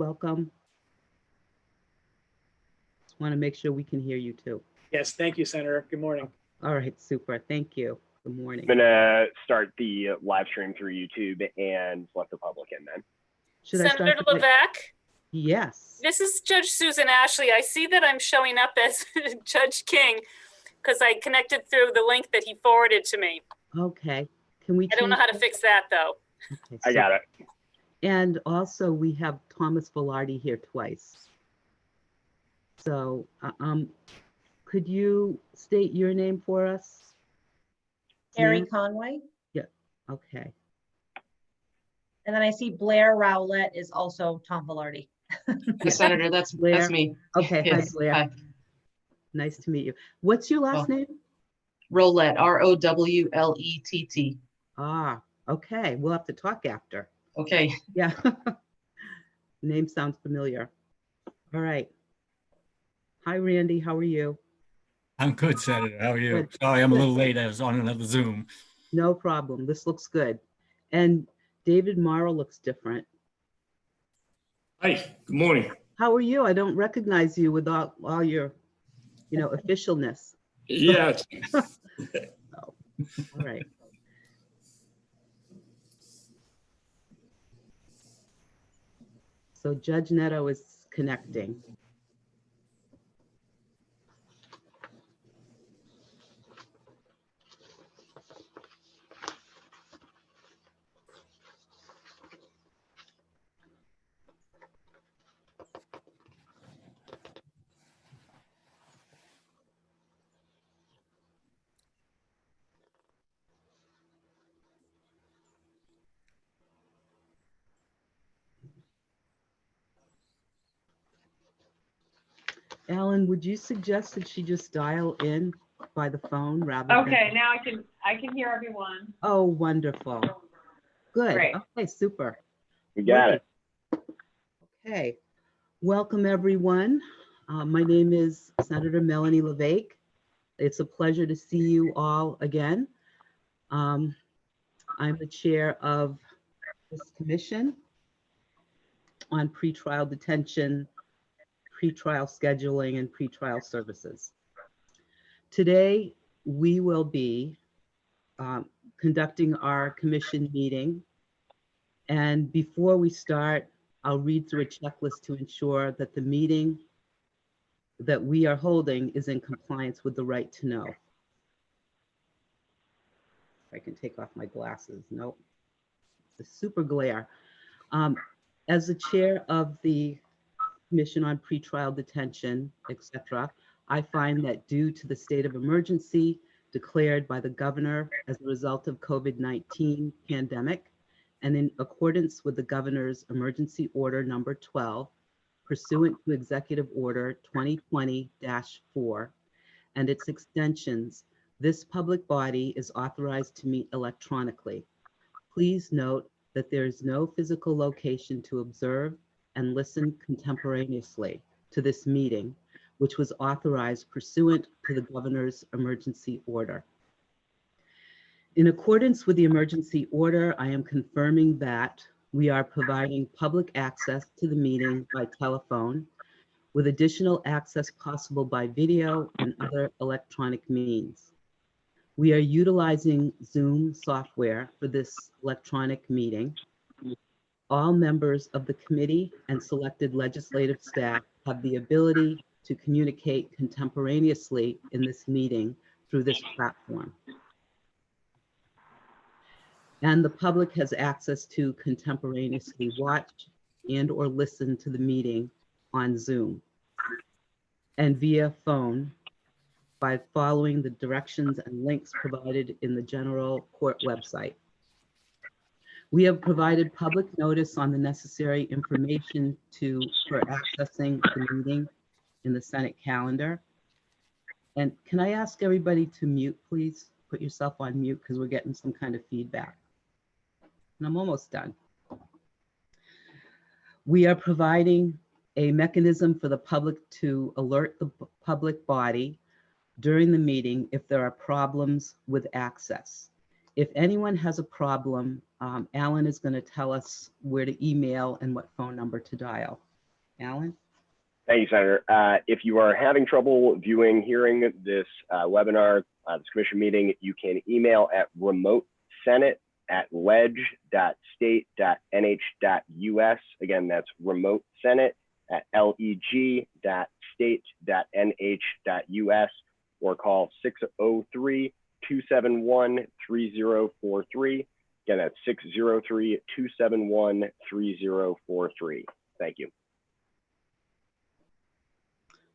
welcome. Just want to make sure we can hear you too. Yes, thank you, Senator. Good morning. All right, super. Thank you. Good morning. I'm gonna start the live stream through YouTube and let the public in then. Should I Senator start Levesque, Yes. this is Judge Susan Ashley. I see that I'm showing up as Judge King because I connected through the link that he forwarded to me. Okay. Can we? I don't know how to fix that though. Okay, I got it. And also we have Thomas Velarde here twice. So, could you state your name for us? Harry Ma'am? Conway. Okay. And then I see Blair Rowlett is also Tom Velarde. Senator, that's Blair. me. Okay. Hi, Yes. Blair. Hi. Nice to meet you. What's your last Oh. name? Rowlett, Rowlett. Ah, okay. We'll have to talk after. Okay. Yeah. Name sounds familiar. All right. Hi, Randy. How are you? I'm good, Senator. How are you? Good. Sorry, I'm a Good. little late. I was on another Zoom. No problem. This looks good. And David Morrow looks different. Hi, good morning. How are you? I don't recognize you with all your, officialness. Yeah, All right. So Judge Neto is connecting. Alan, would you suggest that she just dial in by the phone rather than? Okay, now I can hear everyone. Oh, wonderful. Good. Great. Okay, super. You got it. Okay. Welcome, everyone. My name is Senator Melanie Levesque. It's a pleasure to see you all again. I'm the chair of this commission on pretrial detention, pretrial scheduling, and pretrial services. Today, we will be conducting our commission meeting. And before we start, I'll read through a checklist to ensure that the meeting that we are holding is in compliance with the right to know. If I can take off my glasses. Nope. It's a super glare. As the chair of the Commission on Pretrial Detention, etc., I find that due to the state of emergency declared by the governor as a result of COVID-19 pandemic, and in accordance with the governor's emergency order number 12, pursuant to Executive Order 2020-4 and its extensions, this public body is authorized to meet electronically. Please note that there is no physical location to observe and listen contemporaneously to this meeting, which was authorized pursuant to the governor's emergency order. In accordance with the emergency order, I am confirming that we are providing public access to the meeting by telephone, with additional access possible by video and other electronic means. We are utilizing Zoom software for this electronic meeting. All members of the committee and selected legislative staff have the ability to communicate contemporaneously in this meeting through this platform. And the public has access to contemporaneously watch and or listen to the meeting on Zoom and via phone by following the directions and links provided in the general court website. We have provided public notice on the necessary information for accessing the meeting in the Senate calendar. And can I ask everybody to mute, please? Put yourself on mute because we're getting some kind of feedback. And I'm almost done. We are providing a mechanism for the public to alert the public body during the meeting if there are problems with access. If anyone has a problem, Alan is going to tell us where to email and what phone number to dial. Alan? Thank you, Senator. If you are having trouble hearing this webinar, this commission meeting, you can email at remotesenate@leg.state.nh.us. Again, that's remotesenate@leg.state.nh.us, or call 603-271-3043. Again, that's 603-271-3043. Thank you.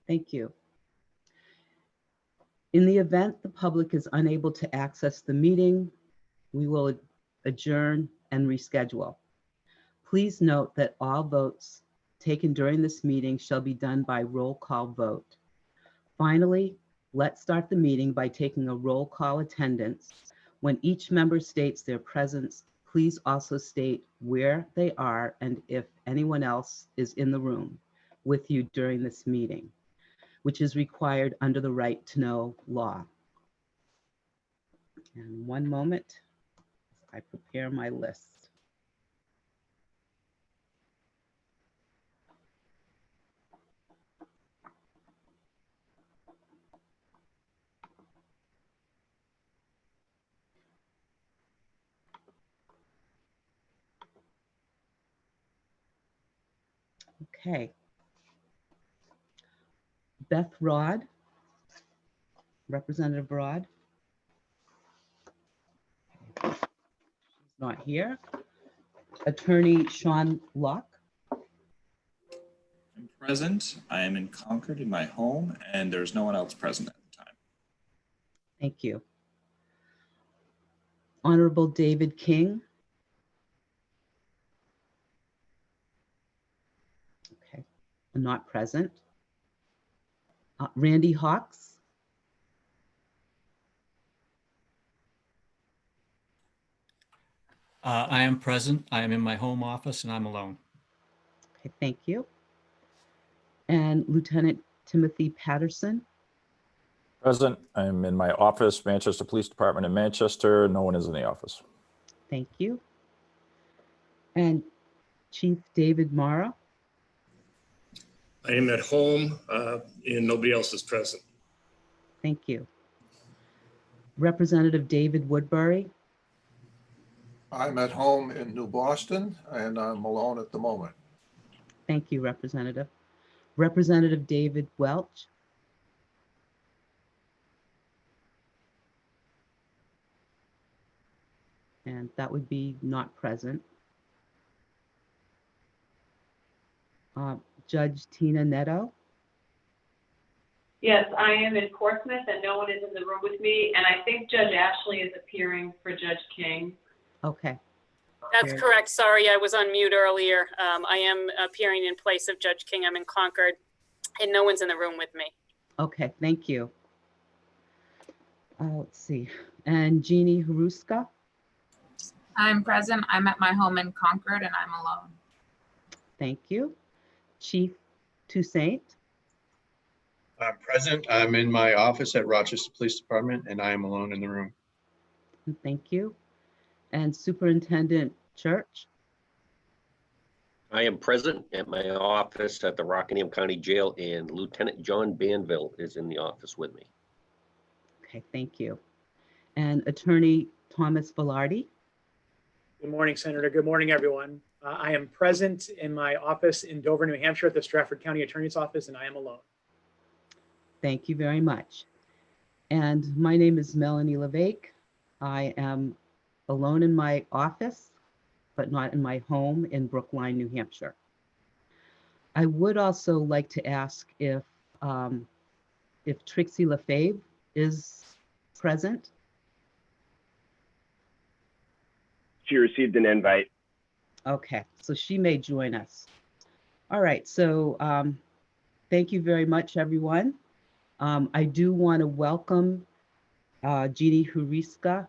Thank you. In the event the public is unable to access the meeting, we will adjourn and reschedule. Please note that all votes taken during this meeting shall be done by roll call vote. Finally, let's start the meeting by taking a roll call attendance. When each member states their presence, please also state where they are and if anyone else is in the room with you during this meeting, which is required under the right to know law. And one moment, I prepare my list. Okay. Beth Rod, Representative Rod. She's not here. Attorney Sean Locke. I'm present. I am in Concord in my home, and there's no one else present at the time. Thank you. Honorable David King. Okay, not present. Randy Hawks. I am present. I am in my home office and I'm alone. Okay, thank you. And Lieutenant Timothy Patterson. Present. I'm in my office, Manchester Police Department in Manchester. No one is in the office. Thank you. And Chief David Mara. I am at home and nobody else is present. Thank you. Representative David Woodbury. I'm at home in New Boston and I'm alone at the moment. Thank you, Representative. Representative David Welch. And that would be not present. Judge Tina Neto. Yes, I am in Portsmouth and no one is in the room with me. And I think Judge Ashley is appearing for Judge King. Okay. That's Very correct. Sorry, I was on mute earlier. I am appearing in place of Judge King. I'm in Concord and no one's in the room with me. Okay, thank you. Let's see. And Jeannie Haruska. I'm present. I'm at my home in Concord and I'm alone. Thank you. Chief Toussaint. I'm present. I'm in my office at Rochester Police Department and I am alone in the room. Thank you. And Superintendent Church. I am present at my office at the Rockingham County Jail, and Lieutenant John Banville is in the office with me. Okay, thank you. And Attorney Thomas Velarde. Good morning, Senator. Good morning, everyone. I am present in my office in Dover, New Hampshire at the Stratford County Attorney's Office, and I am alone. Thank you very much. And my name is Melanie LeVake. I am alone in my office, but not in my home in Brookline, New Hampshire. I would also like to ask if Trixie LaFave is present. She received an invite. Okay, so she may join us. All right, so thank you very much, everyone. I do want to welcome Jeannie Huriska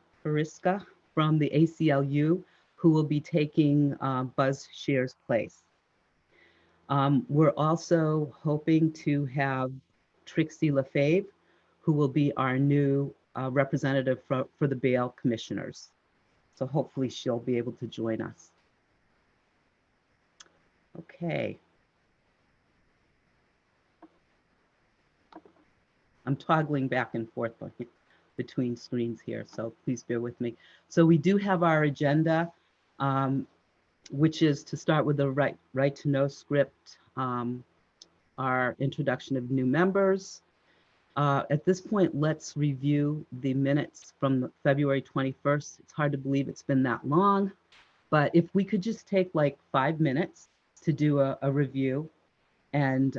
from the ACLU, who will be taking Buzz Shear's place. We're also hoping to have Trixie LaFave, who will be our new representative for the bail commissioners. So hopefully she'll be able to join us. Okay. I'm toggling back and forth between screens here, so please bear with me. So we do have our agenda, which is to start with the right to know script, our introduction of new members. At this point, let's review the minutes from February 21st. It's hard to believe it's been that long, but if we could just take like 5 minutes to do a review, and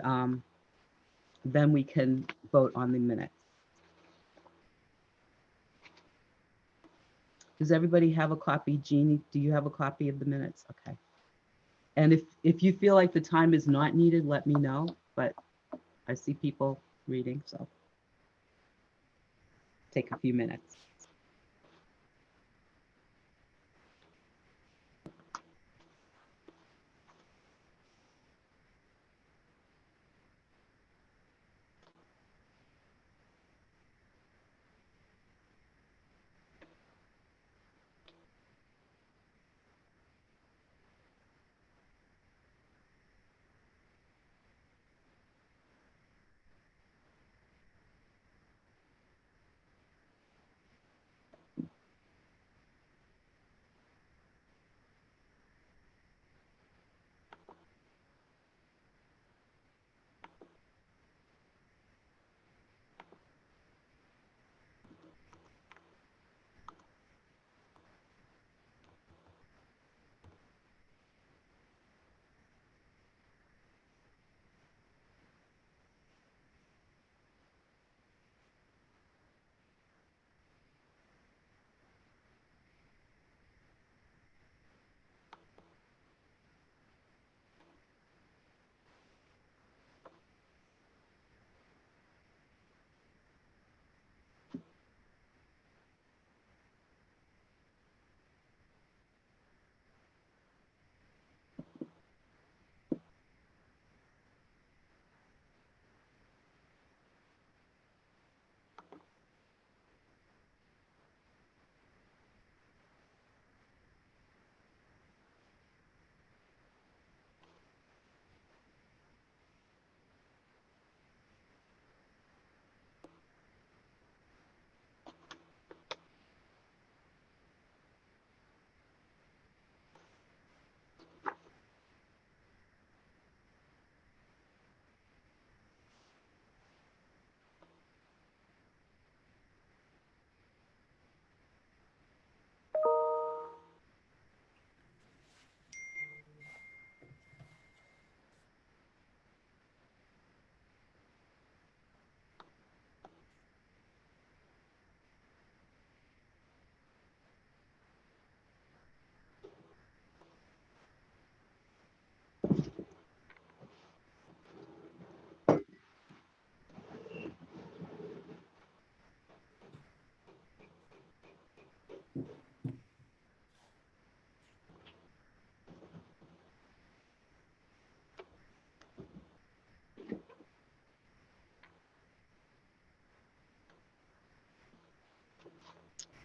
then we can vote on the minutes. Does everybody have a copy? Jeannie, do you have a copy of the minutes? Okay. And if you feel like the time is not needed, let me know, but I see people reading, so take a few minutes.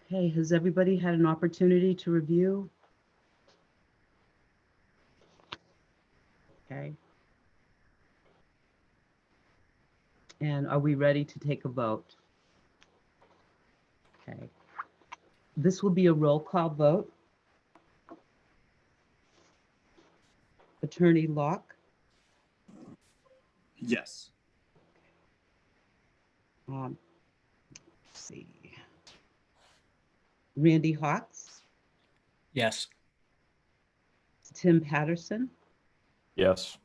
Okay, has everybody had an opportunity to review? Okay. And are we ready to take a vote? Okay. This will be a roll call vote. Attorney Locke, Yes. let's see. Randy Hawks, Yes. Tim Patterson, Yes,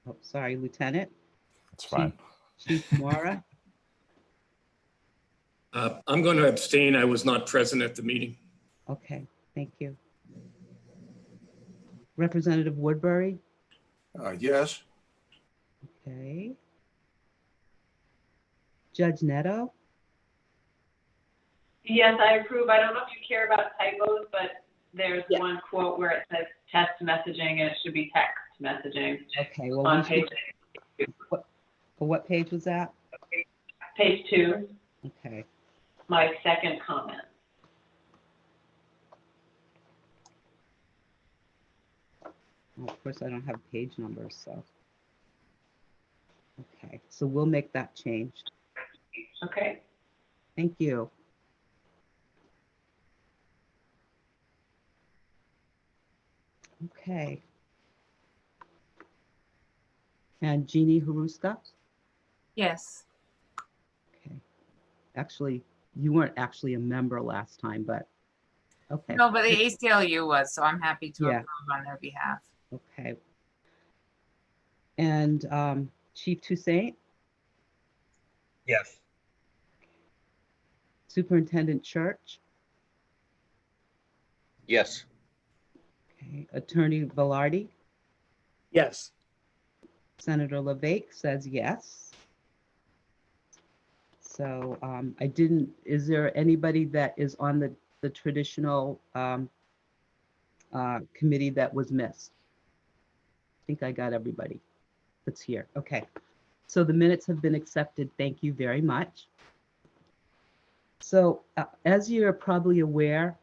oh, sorry, Lieutenant, that's fine. Chief Mora, I'm going to abstain. I was not present at the meeting. okay, thank you. Representative Woodbury, Yes. okay. Judge Neto, Yes, I approve. I don't know if you care about typos, but there's one quote where it says test messaging and it should be text messaging okay, well, on we page, should, for what page was that? page 2, Okay, my second comment. well, of course, I don't have page numbers, so. Okay, so we'll make that change. Okay. Thank you. Okay. And Jeannie Haruska? Yes. Okay. Actually, you weren't actually a member last time, but okay. No, but the ACLU was, so I'm happy to Yeah. approve on their behalf. Okay. And Chief Toussaint, Yes. Superintendent Church, Yes. okay. Attorney Velarde, Yes. Senator LeVake says yes. So I didn't, is there anybody that is on the traditional committee that was missed? I think I got everybody that's here. Okay. So the minutes have been accepted. Thank you very much. So as you're probably aware,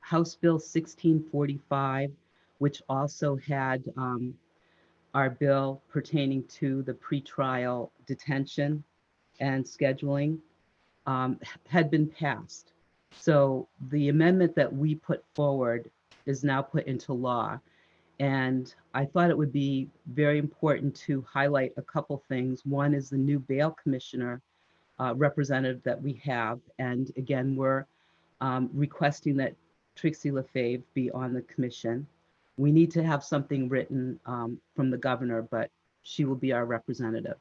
House Bill 1645, which also had our bill pertaining to the pretrial detention and scheduling, had been passed. So the amendment that we put forward is now put into law. And I thought it would be very important to highlight a couple things. One is the new bail commissioner representative that we have. And again, we're requesting that Trixie Lefebvre be on the commission. We need to have something written from the governor, but she will be our representative.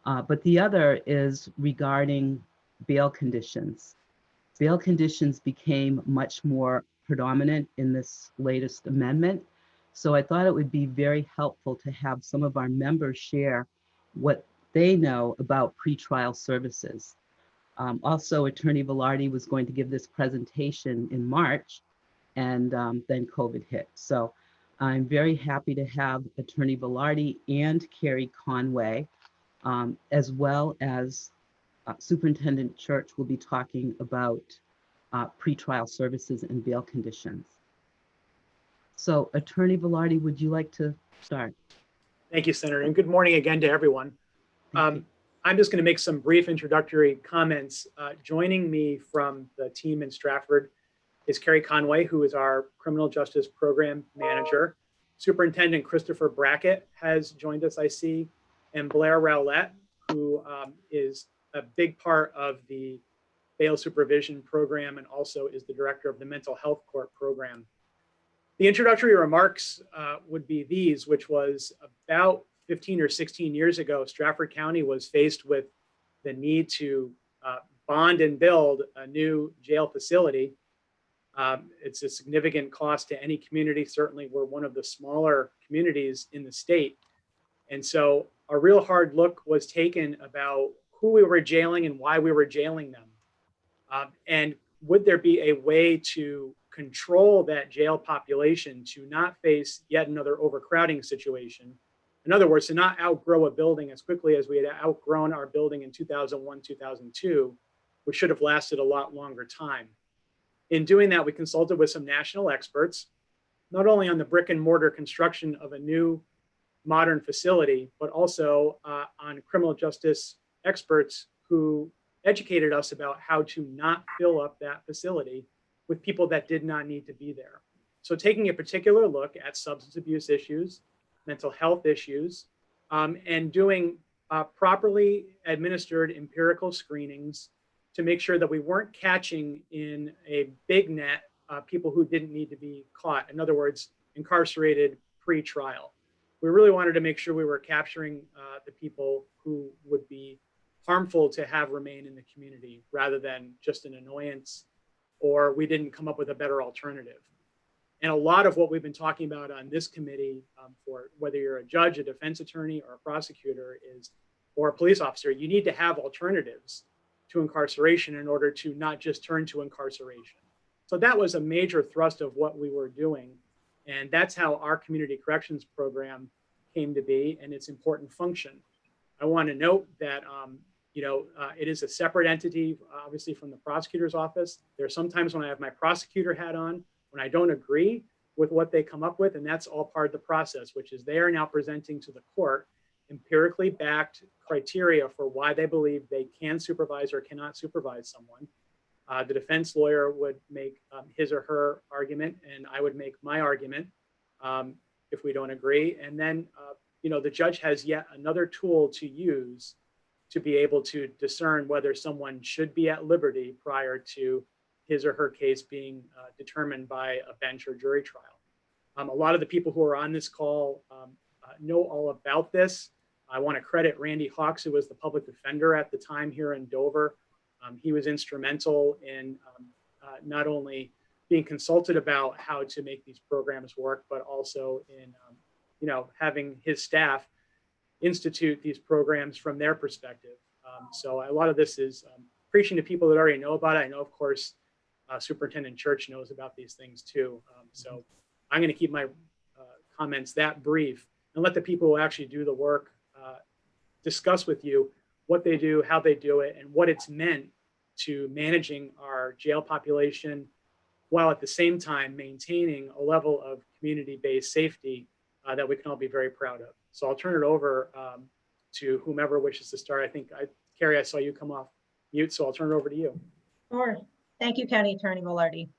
But the other is regarding bail conditions. Bail conditions became much more predominant in this latest amendment. So I thought it would be very helpful to have some of our members share what they know about pretrial services. Also, Attorney Velarde was going to give this presentation in March, and then COVID hit. So I'm very happy to have Attorney Velarde and Carrie Conway, as well as Superintendent Church will be talking about pretrial services and bail conditions. So Attorney Velarde, would you like to start? Thank you, Senator, and good morning again to everyone. I'm just going to make some brief introductory comments. Joining me from the team in Stratford is Carrie Conway, who is our Criminal Justice Program Manager. Superintendent Christopher Brackett has joined us, I see, and Blair Rowlett, who is a big part of the bail supervision program and also is the director of the mental health court program. The introductory remarks would be these, which was about 15 or 16 years ago, Stratford County was faced with the need to bond and build a new jail facility. It's a significant cost to any community. Certainly, we're one of the smaller communities in the state. And so a real hard look was taken about who we were jailing and why we were jailing them. And would there be a way to control that jail population to not face yet another overcrowding situation? In other words, to not outgrow a building as quickly as we had outgrown our building in 2001, 2002, which should have lasted a lot longer time. In doing that, we consulted with some national experts, not only on the brick and mortar construction of a new modern facility, but also on criminal justice experts who educated us about how to not fill up that facility with people that did not need to be there. So taking a particular look at substance abuse issues, mental health issues, and doing properly administered empirical screenings to make sure that we weren't catching in a big net people who didn't need to be caught. In other words, incarcerated pre-trial. We really wanted to make sure we were capturing the people who would be harmful to have remain in the community rather than just an annoyance or we didn't come up with a better alternative. And a lot of what we've been talking about on this committee for whether you're a judge, a defense attorney, or a prosecutor or a police officer, you need to have alternatives to incarceration in order to not just turn to incarceration. So that was a major thrust of what we were doing. And that's how our community corrections program came to be and its important function. I want to note that it is a separate entity, obviously, from the prosecutor's office. There are sometimes when I have my prosecutor hat on, when I don't agree with what they come up with, and that's all part of the process, which is they are now presenting to the court empirically backed criteria for why they believe they can supervise or cannot supervise someone. The defense lawyer would make his or her argument, and I would make my argument if we don't agree. And then, the judge has yet another tool to use to be able to discern whether someone should be at liberty prior to his or her case being determined by a bench or jury trial. A lot of the people who are on this call know all about this. I want to credit Randy Hawks, who was the public defender at the time here in Dover. He was instrumental in not only being consulted about how to make these programs work, but also in having his staff institute these programs from their perspective. So a lot of this is preaching to people that already know about it. I know, of course, Superintendent Church knows about these things too. So I'm going to keep my comments that brief and let the people who actually do the work discuss with you what they do, how they do it, and what it's meant to managing our jail population, while at the same time maintaining a level of community-based safety that we can all be very proud of. So I'll turn it over to whomever wishes to start. I think, Carrie, I saw you come off mute, so I'll turn it over to you. Sure. Thank you, County Attorney Velarde.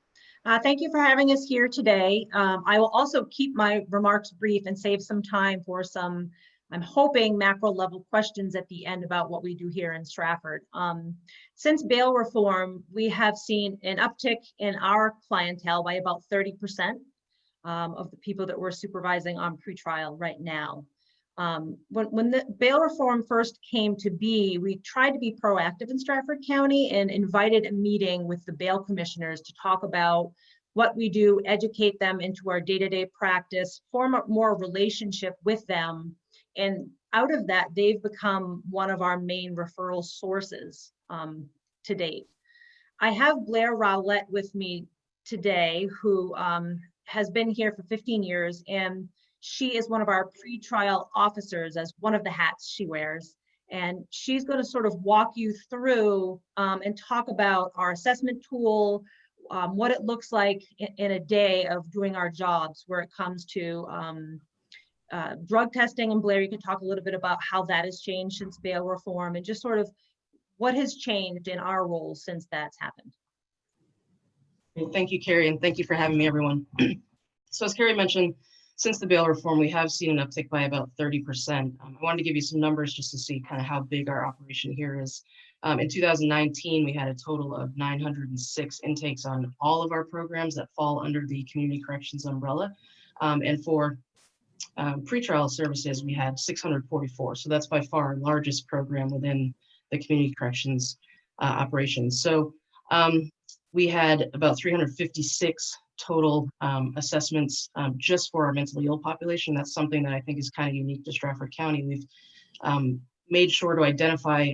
Thank you for having us here today. I will also keep my remarks brief and save some time for some, I'm hoping, macro level questions at the end about what we do here in Stratford. Since bail reform, we have seen an uptick in our clientele by about 30% of the people that we're supervising on pretrial right now. When the bail reform first came to be, we tried to be proactive in Stratford County and invited a meeting with the bail commissioners to talk about what we do, educate them into our day-to-day practice, form a more relationship with them. And out of that, they've become one of our main referral sources to date. I have Blair Rowlett with me today, who has been here for 15 years, and she is one of our pretrial officers, as one of the hats she wears. And she's going to sort of walk you through and talk about our assessment tool, what it looks like in a day of doing our jobs where it comes to drug testing. And Blair, you can talk a little bit about how that has changed since bail reform and just sort of what has changed in our roles since that's happened. Thank you, Carrie, and thank you for having me, everyone. So as Carrie mentioned, since the bail reform, we have seen an uptick by about 30%. I wanted to give you some numbers just to see kind of how big our operation here is. In 2019, we had a total of 906 intakes on all of our programs that fall under the community corrections umbrella. And for pretrial services, we had 644. So that's by far our largest program within the community corrections operations. So we had about 356 total assessments just for our mentally ill population. That's something that I think is kind of unique to Stratford County. We've made sure to identify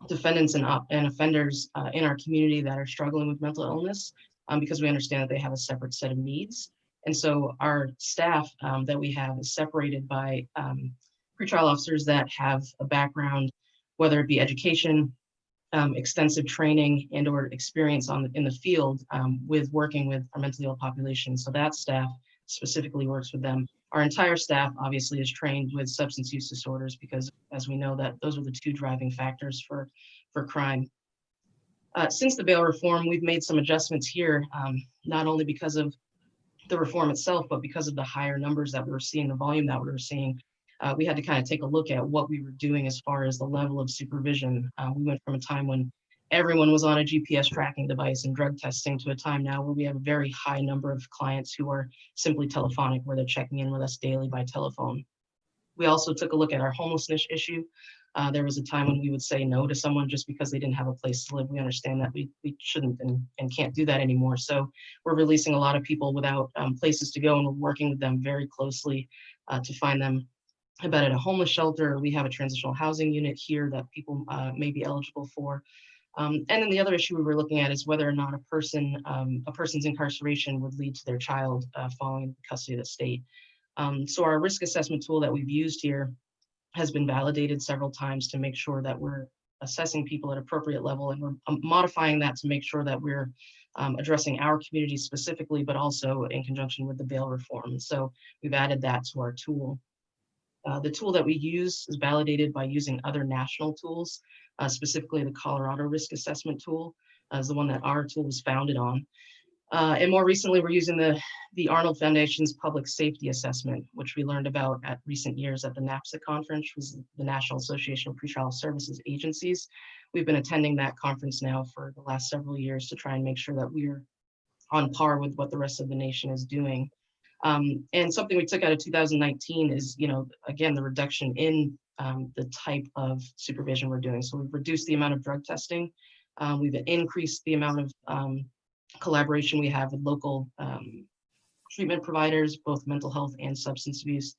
defendants and offenders in our community that are struggling with mental illness because we understand that they have a separate set of needs. And so our staff that we have is separated by pretrial officers that have a background, whether it be education, extensive training and or experience in the field with working with our mentally ill population. So that staff specifically works with them. Our entire staff obviously is trained with substance use disorders because, as we know, that those are the two driving factors for crime. Since the bail reform, we've made some adjustments here, not only because of the reform itself, but because of the higher numbers that we were seeing, the volume that we were seeing. We had to kind of take a look at what we were doing as far as the level of supervision. We went from a time when everyone was on a GPS tracking device and drug testing to a time now where we have a very high number of clients who are simply telephonic, where they're checking in with us daily by telephone. We also took a look at our homelessness issue. There was a time when we would say no to someone just because they didn't have a place to live. We understand that we shouldn't and can't do that anymore. So we're releasing a lot of people without places to go, and we're working with them very closely to find them a bed at a homeless shelter. We have a transitional housing unit here that people may be eligible for. And then the other issue we were looking at is whether or not a person's incarceration would lead to their child falling custody of the state. So our risk assessment tool that we've used here has been validated several times to make sure that we're assessing people at appropriate level, and we're modifying that to make sure that we're addressing our community specifically, but also in conjunction with the bail reform. So we've added that to our tool. The tool that we use is validated by using other national tools, specifically the Colorado Risk Assessment tool is the one that our tool was founded on. And more recently, we're using the Arnold Foundation's Public Safety Assessment, which we learned about at recent years at the NAPSA conference, which was the National Association of Pretrial Services Agencies. We've been attending that conference now for the last several years to try and make sure that we're on par with what the rest of the nation is doing. And something we took out of 2019 is, again, the reduction in the type of supervision we're doing. So we've reduced the amount of drug testing. We've increased the amount of collaboration we have with local treatment providers, both mental health and substance abuse.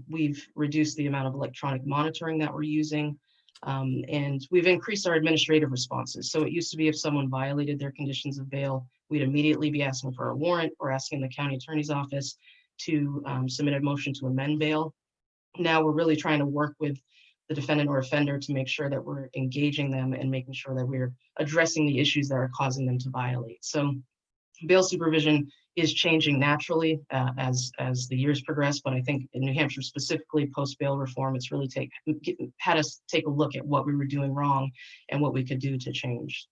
We've reduced the amount of electronic monitoring that we're using. And we've increased our administrative responses. So it used to be if someone violated their conditions of bail, we'd immediately be asking for a warrant or asking the county attorney's office to submit a motion to amend bail. Now we're really trying to work with the defendant or offender to make sure that we're engaging them and making sure that we're addressing the issues that are causing them to violate. So bail supervision is changing naturally as the years progress, but I think in New Hampshire specifically post-bail reform, it's really had us take a look at what we were doing wrong and what we could do to change.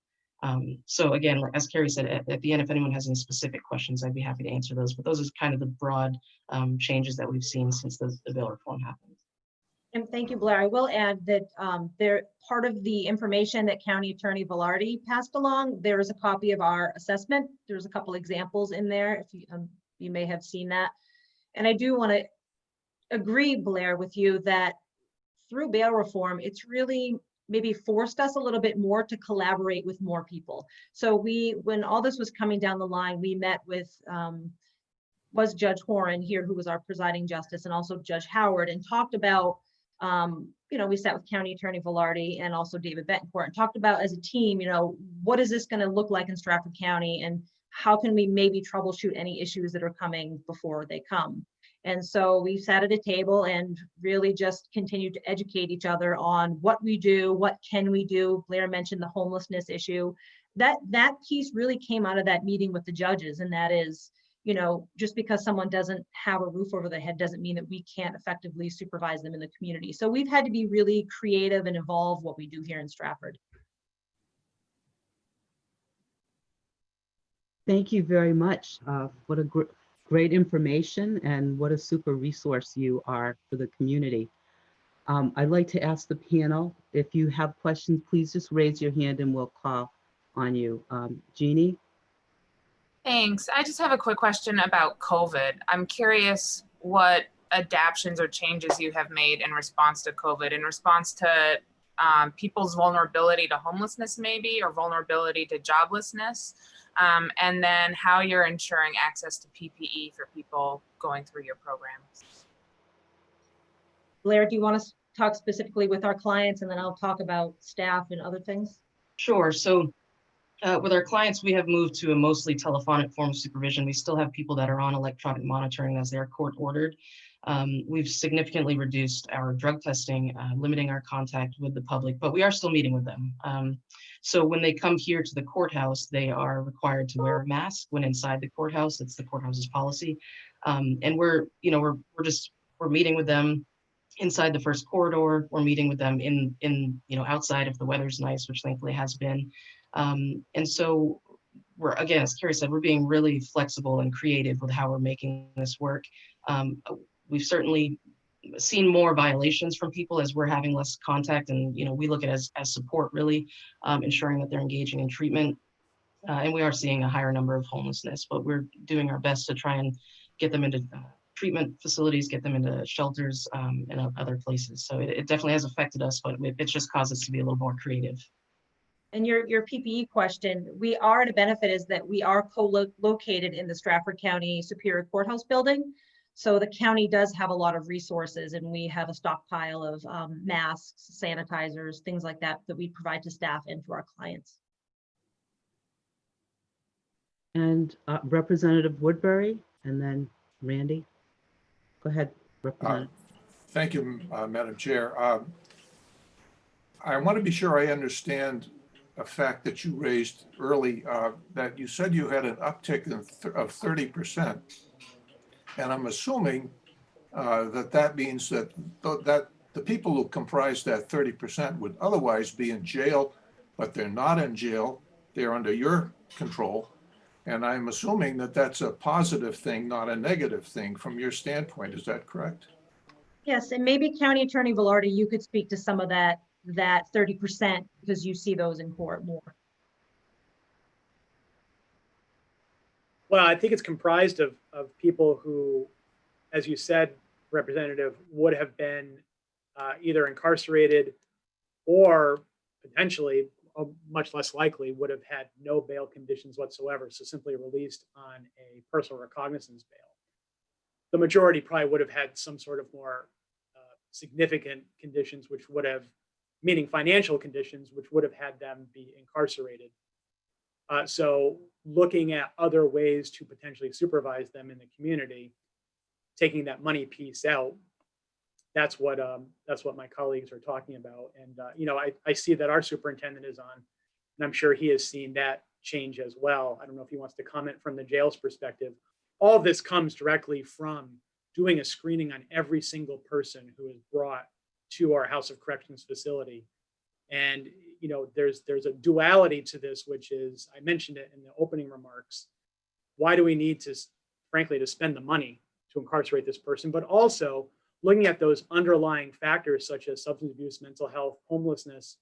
So again, as Carrie said, at the end, if anyone has any specific questions, I'd be happy to answer those, but those are kind of the broad changes that we've seen since the bail reform happened. And thank you, Blair. I will add that part of the information that County Attorney Velarde passed along, there is a copy of our assessment. There's a couple examples in there, if you may have seen that. And I do want to agree, Blair, with you that through bail reform, it's really maybe forced us a little bit more to collaborate with more people. So when all this was coming down the line, we met with was Judge Horan here, who was our presiding justice, and also Judge Howard, and talked about we sat with County Attorney Velarde and also David Betancourt and talked about as a team, what is this going to look like in Stratford County and how can we maybe troubleshoot any issues that are coming before they come. And so we sat at a table and really just continued to educate each other on what we do, what can we do. Blair mentioned the homelessness issue. That piece really came out of that meeting with the judges, and that is, just because someone doesn't have a roof over their head doesn't mean that we can't effectively supervise them in the community. So we've had to be really creative and evolve what we do here in Stratford. Thank you very much. What a great information and what a super resource you are for the community. I'd like to ask the panel, if you have questions, please just raise your hand and we'll call on you. Jeannie? Thanks. I just have a quick question about COVID. I'm curious what adaptations or changes you have made in response to COVID, in response to people's vulnerability to homelessness maybe, or vulnerability to joblessness, and then how you're ensuring access to PPE for people going through your programs. Blair, do you want to talk specifically with our clients, and then I'll talk about staff and other things? Sure. So with our clients, we have moved to a mostly telephonic form of supervision. We still have people that are on electronic monitoring as they're court ordered. We've significantly reduced our drug testing, limiting our contact with the public, but we are still meeting with them. So when they come here to the courthouse, they are required to wear a mask when inside the courthouse. It's the courthouse's policy. And we're meeting with them inside the first corridor. We're meeting with them in outside if the weather's nice, which thankfully has been. And so we're, again, as Carrie said, we're being really flexible and creative with how we're making this work. We've certainly seen more violations from people as we're having less contact, and we look at it as support, really, ensuring that they're engaging in treatment. And we are seeing a higher number of homelessness, but we're doing our best to try and get them into treatment facilities, get them into shelters and other places. So it definitely has affected us, but it's just caused us to be a little more creative. And your PPE question, we are at a benefit is that we are co-located in the Stratford County Superior Courthouse building. So the county does have a lot of resources, and we have a stockpile of masks, sanitizers, things like that we provide to staff and to our clients. And Representative Woodbury, and then Randy. Go ahead, Representative. Thank you, Madam Chair. I want to be sure I understand a fact that you raised early, that you said you had an uptick of 30%. And I'm assuming that means that the people who comprise that 30% would otherwise be in jail, but they're not in jail. They're under your control. And I'm assuming that that's a positive thing, not a negative thing from your standpoint. Is that correct? Yes, and maybe County Attorney Velarde, you could speak to some of that 30% because you see those in court more. Well, I think it's comprised of people who, as you said, Representative, would have been either incarcerated or potentially, much less likely, would have had no bail conditions whatsoever, so simply released on a personal recognizance bail. The majority probably would have had some sort of more significant conditions, which would have, meaning financial conditions, which would have had them be incarcerated. So looking at other ways to potentially supervise them in the community, taking that money piece out, that's what my colleagues are talking about. And I see that our superintendent is on, and I'm sure he has seen that change as well. I don't know if he wants to comment from the jail's perspective. All of this comes directly from doing a screening on every single person who is brought to our House of Corrections facility. And there's a duality to this, which is, I mentioned it in the opening remarks. Why do we need to, frankly, to spend the money to incarcerate this person? But also looking at those underlying factors such as substance abuse, mental health, homelessness.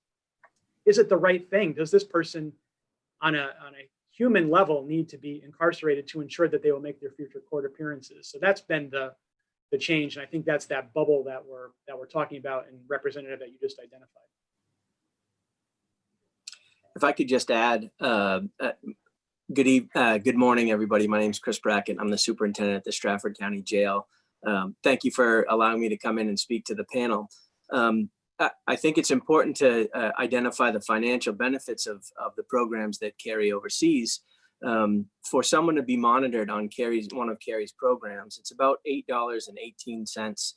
Is it the right thing? Does this person on a human level need to be incarcerated to ensure that they will make their future court appearances? So that's been the change. And I think that's that bubble that we're talking about, and Representative, that you just identified. If I could just add, good morning, everybody. My name is Chris Brackett. I'm the superintendent at the Stratford County Jail. Thank you for allowing me to come in and speak to the panel. I think it's important to identify the financial benefits of the programs that Carrie oversees. For someone to be monitored on one of Carrie's programs, it's about $8.18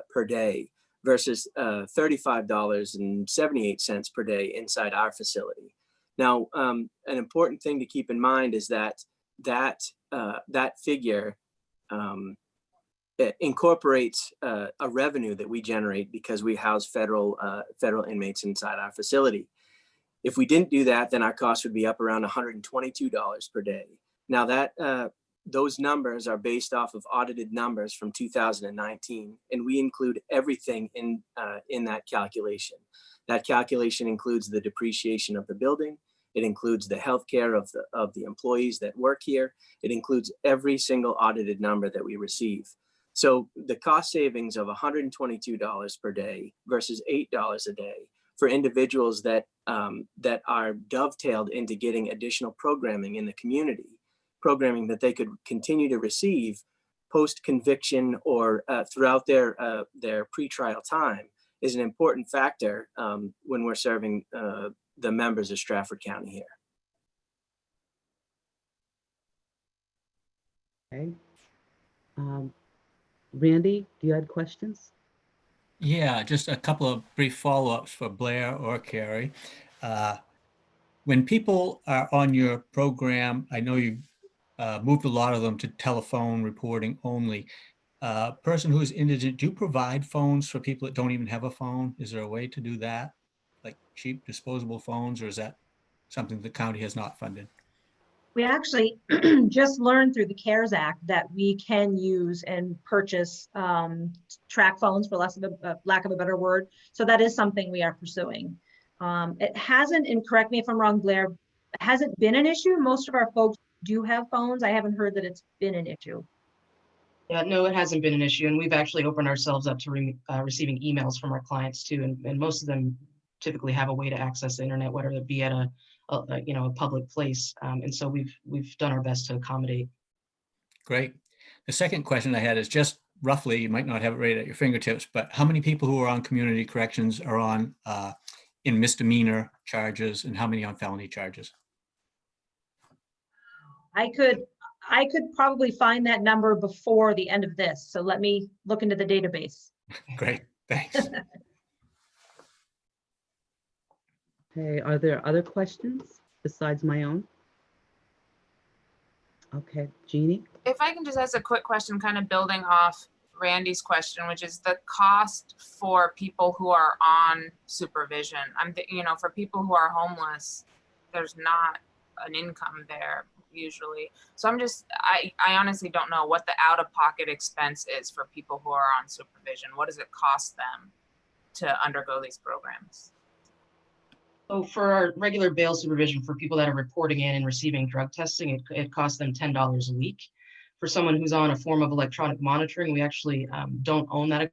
per day versus $35.78 per day inside our facility. Now, an important thing to keep in mind is that figure incorporates a revenue that we generate because we house federal inmates inside our facility. If we didn't do that, then our cost would be up around $122 per day. Now those numbers are based off of audited numbers from 2019, and we include everything in that calculation. That calculation includes the depreciation of the building. It includes the healthcare of the employees that work here. It includes every single audited number that we receive. So the cost savings of $122 per day versus $8 a day for individuals that are dovetailed into getting additional programming in the community, programming that they could continue to receive post-conviction or throughout their pretrial time, is an important factor when we're serving the members of Stratford County here. Okay. Randy, do you have questions? Yeah, just a couple of brief follow-ups for Blair or Carrie. When people are on your program, I know you moved a lot of them to telephone reporting only. Person who is indigent, do you provide phones for people that don't even have a phone? Is there a way to do that? Like cheap disposable phones, or is that something the county has not funded? We actually just learned through the CARES Act that we can use and purchase track phones, for lack of a better word. So that is something we are pursuing. It hasn't, and correct me if I'm wrong, Blair, it hasn't been an issue. Most of our folks do have phones. I haven't heard that it's been an issue. Yeah, no, it hasn't been an issue. And we've actually opened ourselves up to receiving emails from our clients too. And most of them typically have a way to access the internet, whether it be at a public place. And so we've done our best to accommodate. Great. The second question I had is just roughly, you might not have it right at your fingertips, but how many people who are on community corrections are on in misdemeanor charges, and how many on felony charges? I could probably find that number before the end of this. So let me look into the database. Great, thanks. Okay, are there other questions besides my own? Okay, Jeannie? If I can just ask a quick question, kind of building off Randy's question, which is the cost for people who are on supervision. For people who are homeless, there's not an income there usually. So I honestly don't know what the out-of-pocket expense is for people who are on supervision. What does it cost them to undergo these programs? So for our regular bail supervision, for people that are reporting in and receiving drug testing, it costs them $10 a week. For someone who's on a form of electronic monitoring, we actually don't own that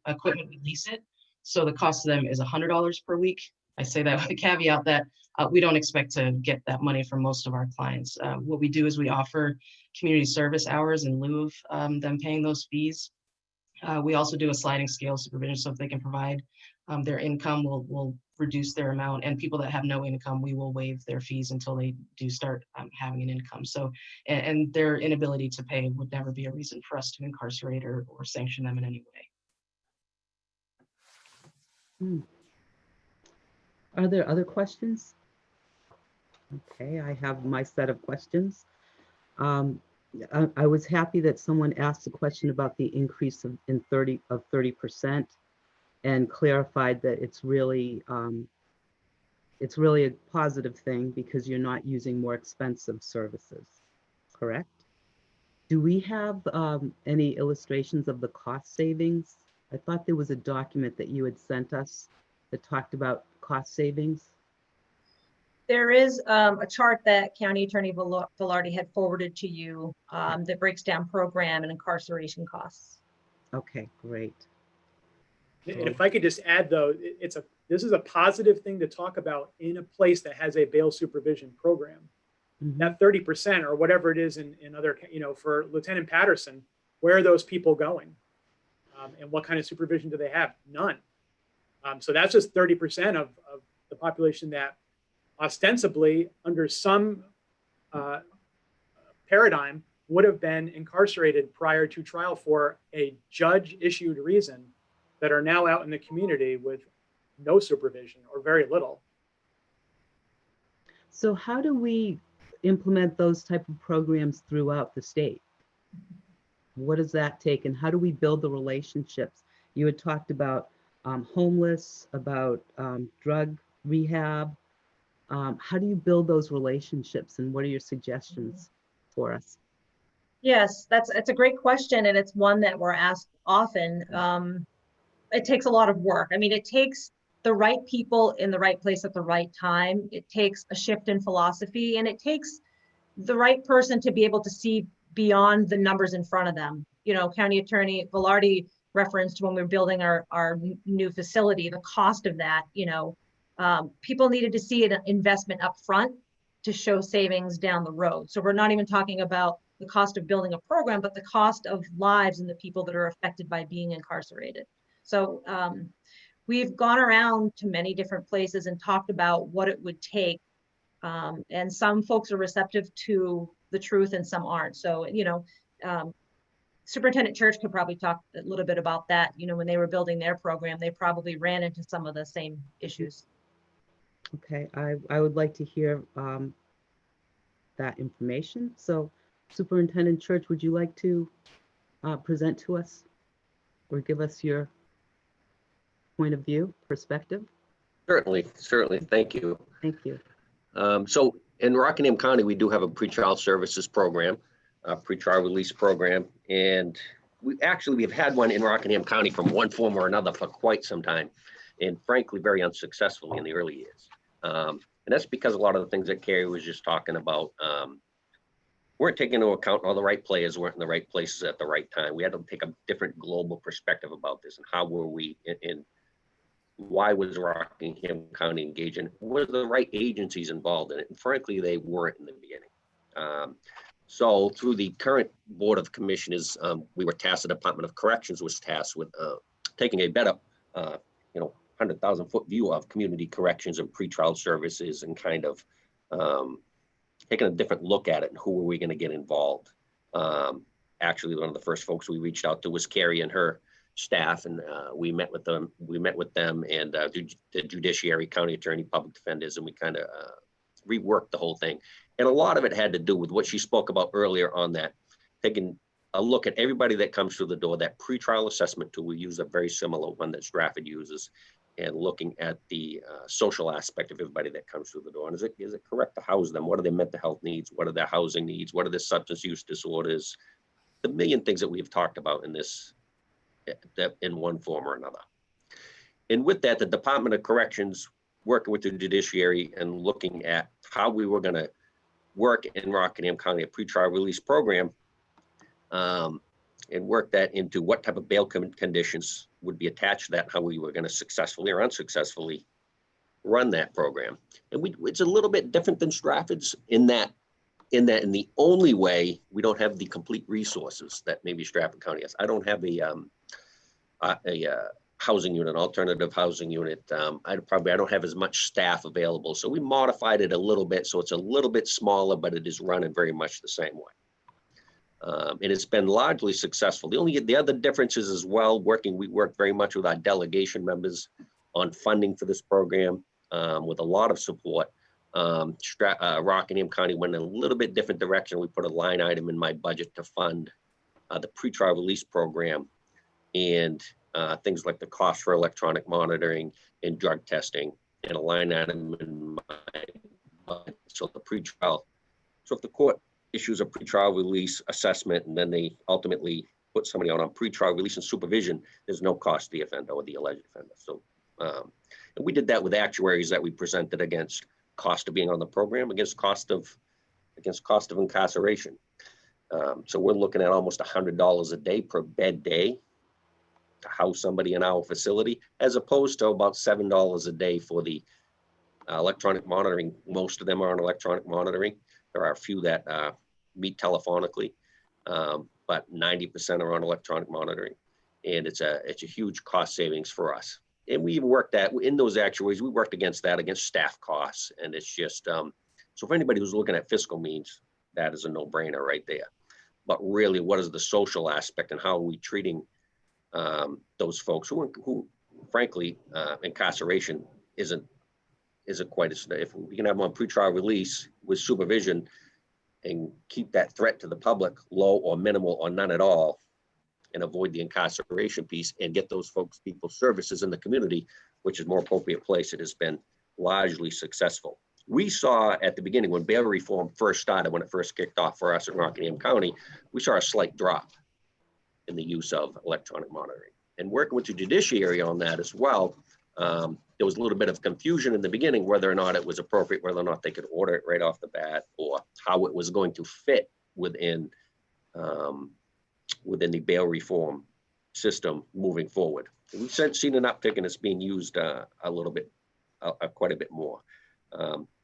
equipment, we lease it. So the cost to them is $100 per week. I say that with a caveat that we don't expect to get that money from most of our clients. What we do is we offer community service hours in lieu of them paying those fees. We also do a sliding scale supervision, so if they can provide their income, we'll reduce their amount, and people that have no income, we will waive their fees until they do start having an income. So, and their inability to pay would never be a reason for us to incarcerate or sanction them in any way. Are there other questions? Okay, I have my set of questions. I was happy that someone asked a question about the increase of 30% and clarified that it's really a positive thing because you're not using more expensive services, correct? Do we have any illustrations of the cost savings? I thought there was a document that you had sent us that talked about cost savings. There is a chart that County Attorney Velarde had forwarded to you that breaks down program and incarceration costs. Okay, great. And if I could just add, though, this is a positive thing to talk about in a place that has a bail supervision program. That 30% or whatever it is in other, for Lieutenant Patterson, where are those people going? And what kind of supervision do they have? None. So that's just 30% of the population that ostensibly under some paradigm would have been incarcerated prior to trial for a judge issued reason, that are now out in the community with no supervision or very little. So how do we implement those type of programs throughout the state? What does that take, and how do we build the relationships? You had talked about homeless, about drug rehab. How do you build those relationships, and what are your suggestions for us? Yes, it's a great question, and it's one that we're asked often. It takes a lot of work. I mean, it takes the right people in the right place at the right time. It takes a shift in philosophy, and it takes the right person to be able to see beyond the numbers in front of them. County Attorney Velarde referenced when we were building our new facility, the cost of that. People needed to see an investment up front to show savings down the road. So we're not even talking about the cost of building a program, but the cost of lives and the people that are affected by being incarcerated. So we've gone around to many different places and talked about what it would take. And some folks are receptive to the truth and some aren't. So, Superintendent Church could probably talk a little bit about that. When they were building their program, they probably ran into some of the same issues. Okay, I would like to hear that information. So Superintendent Church, would you like to present to us or give us your point of view, perspective? Certainly. Thank you. Thank you. So in Rockingham County, we do have a pretrial services program, a pretrial release program, and we've had one in Rockingham County from one form or another for quite some time, and frankly, very unsuccessfully in the early years. And that's because a lot of the things that Carrie was just talking about weren't taking into account, all the right players weren't in the right places at the right time. We had to take a different global perspective about this, and how were we in why was Rockingham County engaging? Were the right agencies involved in it? And frankly, they weren't in the beginning. So through the current Board of Commissioners, we were tasked, the Department of Corrections was tasked with taking a better, 100,000-foot view of community corrections and pretrial services, and kind of taking a different look at it and who were we going to get involved. Actually, one of the first folks we reached out to was Carrie and her staff, and we met with them. And the judiciary, county attorney, public defenders, and we kind of reworked the whole thing. And a lot of it had to do with what she spoke about earlier on that, taking a look at everybody that comes through the door. That pretrial assessment tool, we use a very similar one that Stratford uses, and looking at the social aspect of everybody that comes through the door. And is it correct to house them? What are their mental health needs? What are their housing needs? What are their substance use disorders? The million things that we've talked about in this, in one form or another. And with that, the Department of Corrections, working with the judiciary and looking at how we were going to work in Rockingham County, a pretrial release program, and work that into what type of bail conditions would be attached to that, how we were going to successfully or unsuccessfully run that program. And it's a little bit different than Stratford's in the only way we don't have the complete resources that maybe Stratford County has. I don't have a housing unit, alternative housing unit. I don't have as much staff available. So we modified it a little bit. So it's a little bit smaller, but it is running very much the same way. And it's been largely successful. The other differences as well, we work very much with our delegation members on funding for this program with a lot of support. Rockingham County went in a little bit different direction. We put a line item in my budget to fund the pretrial release program and things like the cost for electronic monitoring and drug testing, and a line item in my budget. So the pretrial, so if the court issues a pretrial release assessment and then they ultimately put somebody on pretrial release and supervision, there's no cost to the offender or the alleged offender. So and we did that with actuaries that we presented against cost of being on the program, against cost of incarceration. So we're looking at almost $100 a day per bed day to house somebody in our facility, as opposed to about $7 a day for the electronic monitoring. Most of them are on electronic monitoring. There are a few that meet telephonically, but 90% are on electronic monitoring, and it's a huge cost savings for us. And we worked that in those actuaries. We worked against staff costs, and it's just so for anybody who's looking at fiscal means, that is a no-brainer right there. But really, what is the social aspect, and how are we treating those folks who frankly, incarceration isn't quite as, if we can have them on pretrial release with supervision and keep that threat to the public low or minimal or none at all, and avoid the incarceration piece and get those people services in the community, which is more appropriate place, it has been largely successful. We saw at the beginning when bail reform first started, when it first kicked off for us in Rockingham County, we saw a slight drop in the use of electronic monitoring. And working with the judiciary on that as well, there was a little bit of confusion in the beginning whether or not it was appropriate, whether or not they could order it right off the bat, or how it was going to fit within the bail reform system moving forward. And we've seen an uptick, and it's being used a little bit, quite a bit more.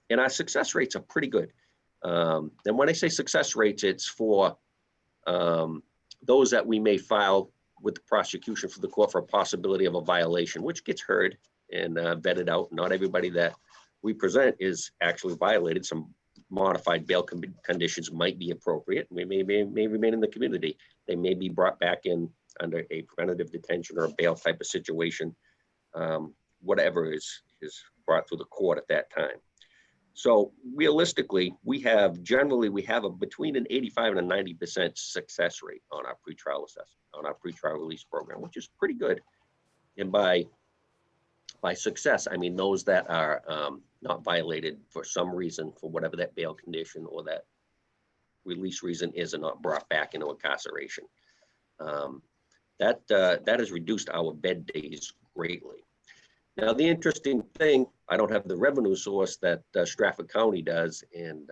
And our success rates are pretty good. And when I say success rates, it's for those that we may file with the prosecution for the court for a possibility of a violation, which gets heard and vetted out. Not everybody that we present is actually violated. Some modified bail conditions might be appropriate. May remain in the community. They may be brought back in under a preventative detention or a bail type of situation, whatever is brought through the court at that time. So realistically, we have a between an 85 and a 90% success rate on our pretrial assessment, on our pretrial release program, which is pretty good. And by success, I mean those that are not violated for some reason, for whatever that bail condition or that release reason is, and not brought back into incarceration. That has reduced our bed days greatly. Now, the interesting thing, I don't have the revenue source that Stratford County does, and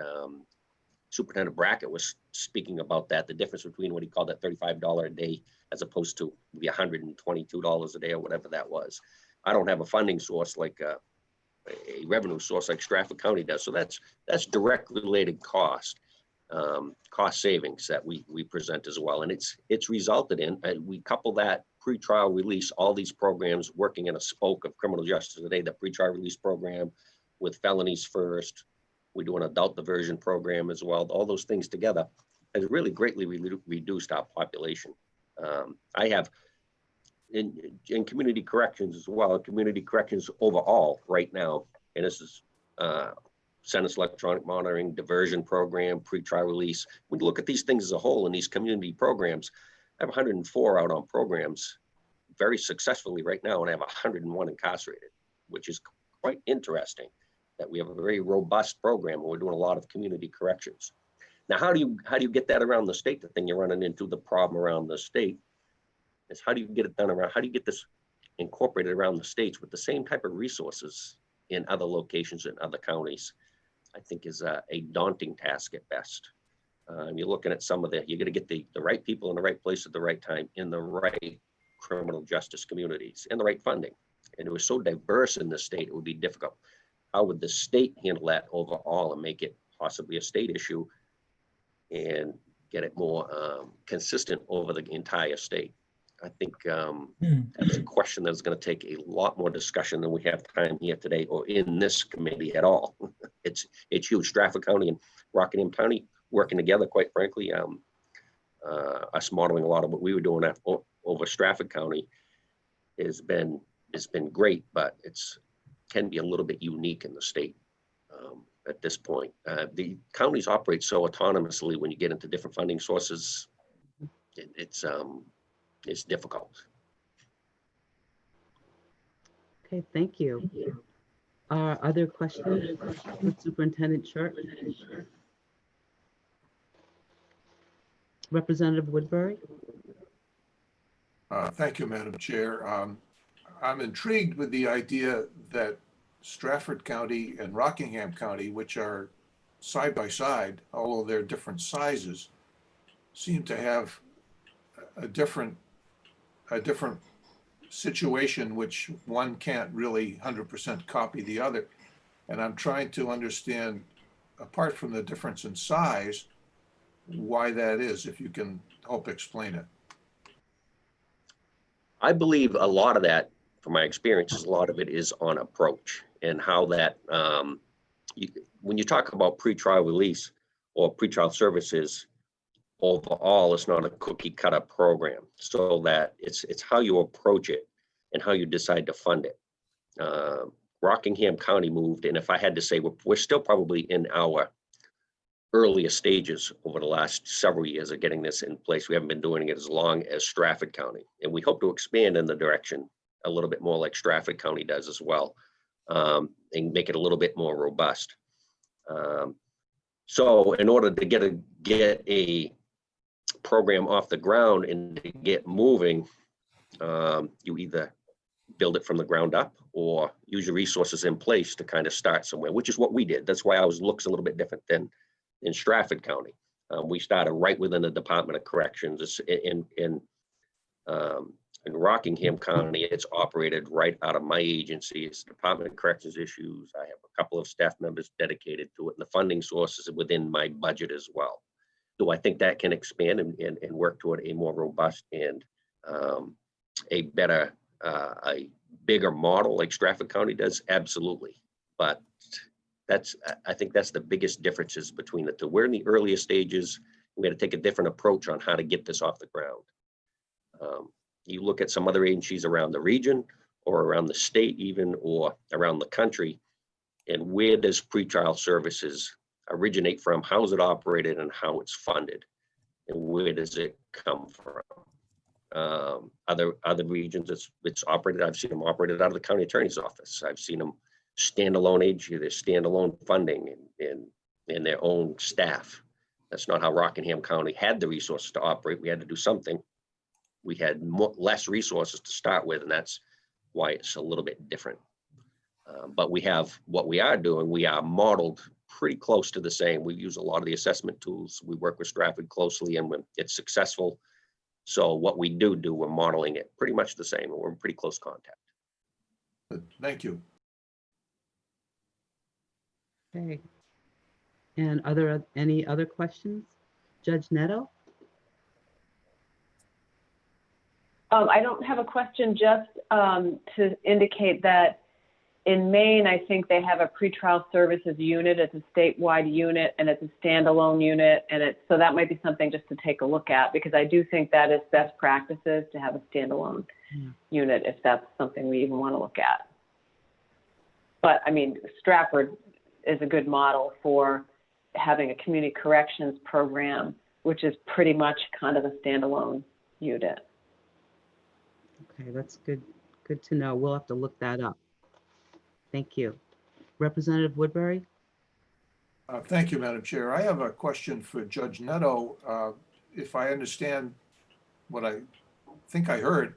Superintendent Brackett was speaking about that, the difference between what he called that $35 a day as opposed to the $122 a day or whatever that was. I don't have a funding source like a revenue source like Stratford County does. So that's direct related cost savings that we present as well. And it's resulted in, we couple that pretrial release, all these programs working in a spoke of criminal justice today, the pretrial release program with felonies first. We do an adult diversion program as well. All those things together has really greatly reduced our population. I have in community corrections as well, community corrections overall right now, and this is sentence electronic monitoring, diversion program, pretrial release. We look at these things as a whole in these community programs. I have 104 out on programs very successfully right now, and I have 101 incarcerated, which is quite interesting that we have a very robust program and we're doing a lot of community corrections. Now, how do you get that around the state? The thing you're running into, the problem around the state is how do you get it done around, how do you get this incorporated around the states with the same type of resources in other locations in other counties? I think is a daunting task at best. You're looking at some of the, you're gonna get the right people in the right place at the right time in the right criminal justice communities and the right funding. And it was so diverse in the state, it would be difficult. How would the state handle that overall and make it possibly a state issue and get it more consistent over the entire state? I think that's a question that's going to take a lot more discussion than we have time here today or in this committee at all. It's huge. Stratford County and Rockingham County working together, quite frankly. Us modeling a lot of what we were doing over Stratford County has been great, but it's can be a little bit unique in the state at this point. The counties operate so autonomously when you get into different funding sources. It's difficult. Okay, thank you. Other questions for Superintendent Church? Representative Woodbury? Thank you, Madam Chair. I'm intrigued with the idea that Stratford County and Rockingham County, which are side by side, although they're different sizes, seem to have a different situation, which one can't really 100% copy the other. And I'm trying to understand, apart from the difference in size, why that is, if you can help explain it. I believe a lot of that, from my experiences, a lot of it is on approach and how that, when you talk about pretrial release or pretrial services, overall, it's not a cookie cutter program, so that it's how you approach it and how you decide to fund it. Rockingham County moved, and if I had to say, we're still probably in our earliest stages over the last several years of getting this in place. We haven't been doing it as long as Stratford County, and we hope to expand in the direction a little bit more like Stratford County does as well, and make it a little bit more robust. So in order to get a program off the ground and to get moving, you either build it from the ground up or use your resources in place to kind of start somewhere, which is what we did. That's why ours looks a little bit different than in Stratford County. We started right within the Department of Corrections. In Rockingham County, it's operated right out of my agency. It's Department of Corrections issues. I have a couple of staff members dedicated to it, and the funding sources within my budget as well. Do I think that can expand and work toward a more robust and a better, a bigger model like Stratford County does? Absolutely. But I think that's the biggest differences between the two. We're in the earliest stages. We got to take a different approach on how to get this off the ground. You look at some other agencies around the region or around the state even, or around the country, and where does pretrial services originate from? How is it operated and how it's funded? And where does it come from? Other regions, it's operated, I've seen them operated out of the county attorney's office. I've seen them standalone agency, their standalone funding and their own staff. That's not how Rockingham County had the resources to operate. We had to do something. We had less resources to start with, and that's why it's a little bit different. But we have what we are doing. We are modeled pretty close to the same. We use a lot of the assessment tools. We work with Stratford closely, and when it's successful. So what we do, we're modeling it pretty much the same, and we're in pretty close contact. Thank you. Okay. And any other questions? Judge Neto? I don't have a question, just to indicate that in Maine, I think they have a pretrial services unit. It's a statewide unit and it's a standalone unit. And so that might be something just to take a look at, because I do think that is best practices to have a standalone unit if that's something we even want to look at. But I mean, Stratford is a good model for having a community corrections program, which is pretty much kind of a standalone unit. Okay, that's good. Good to know. We'll have to look that up. Thank you. Representative Woodbury? Thank you, Madam Chair. I have a question for Judge Neto. If I understand what I think I heard,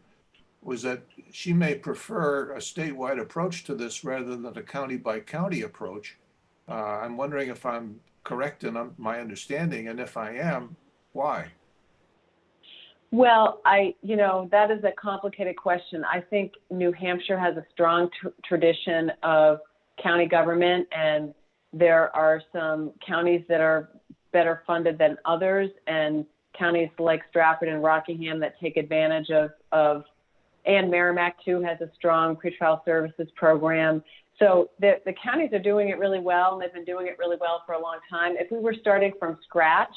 was that she may prefer a statewide approach to this rather than a county by county approach. I'm wondering if I'm correct in my understanding, and if I am, why? Well, that is a complicated question. I think New Hampshire has a strong tradition of county government, and there are some counties that are better funded than others, and counties like Stratford and Rockingham that take advantage of and Merrimack too has a strong pretrial services program. So the counties are doing it really well, and they've been doing it really well for a long time. If we were starting from scratch,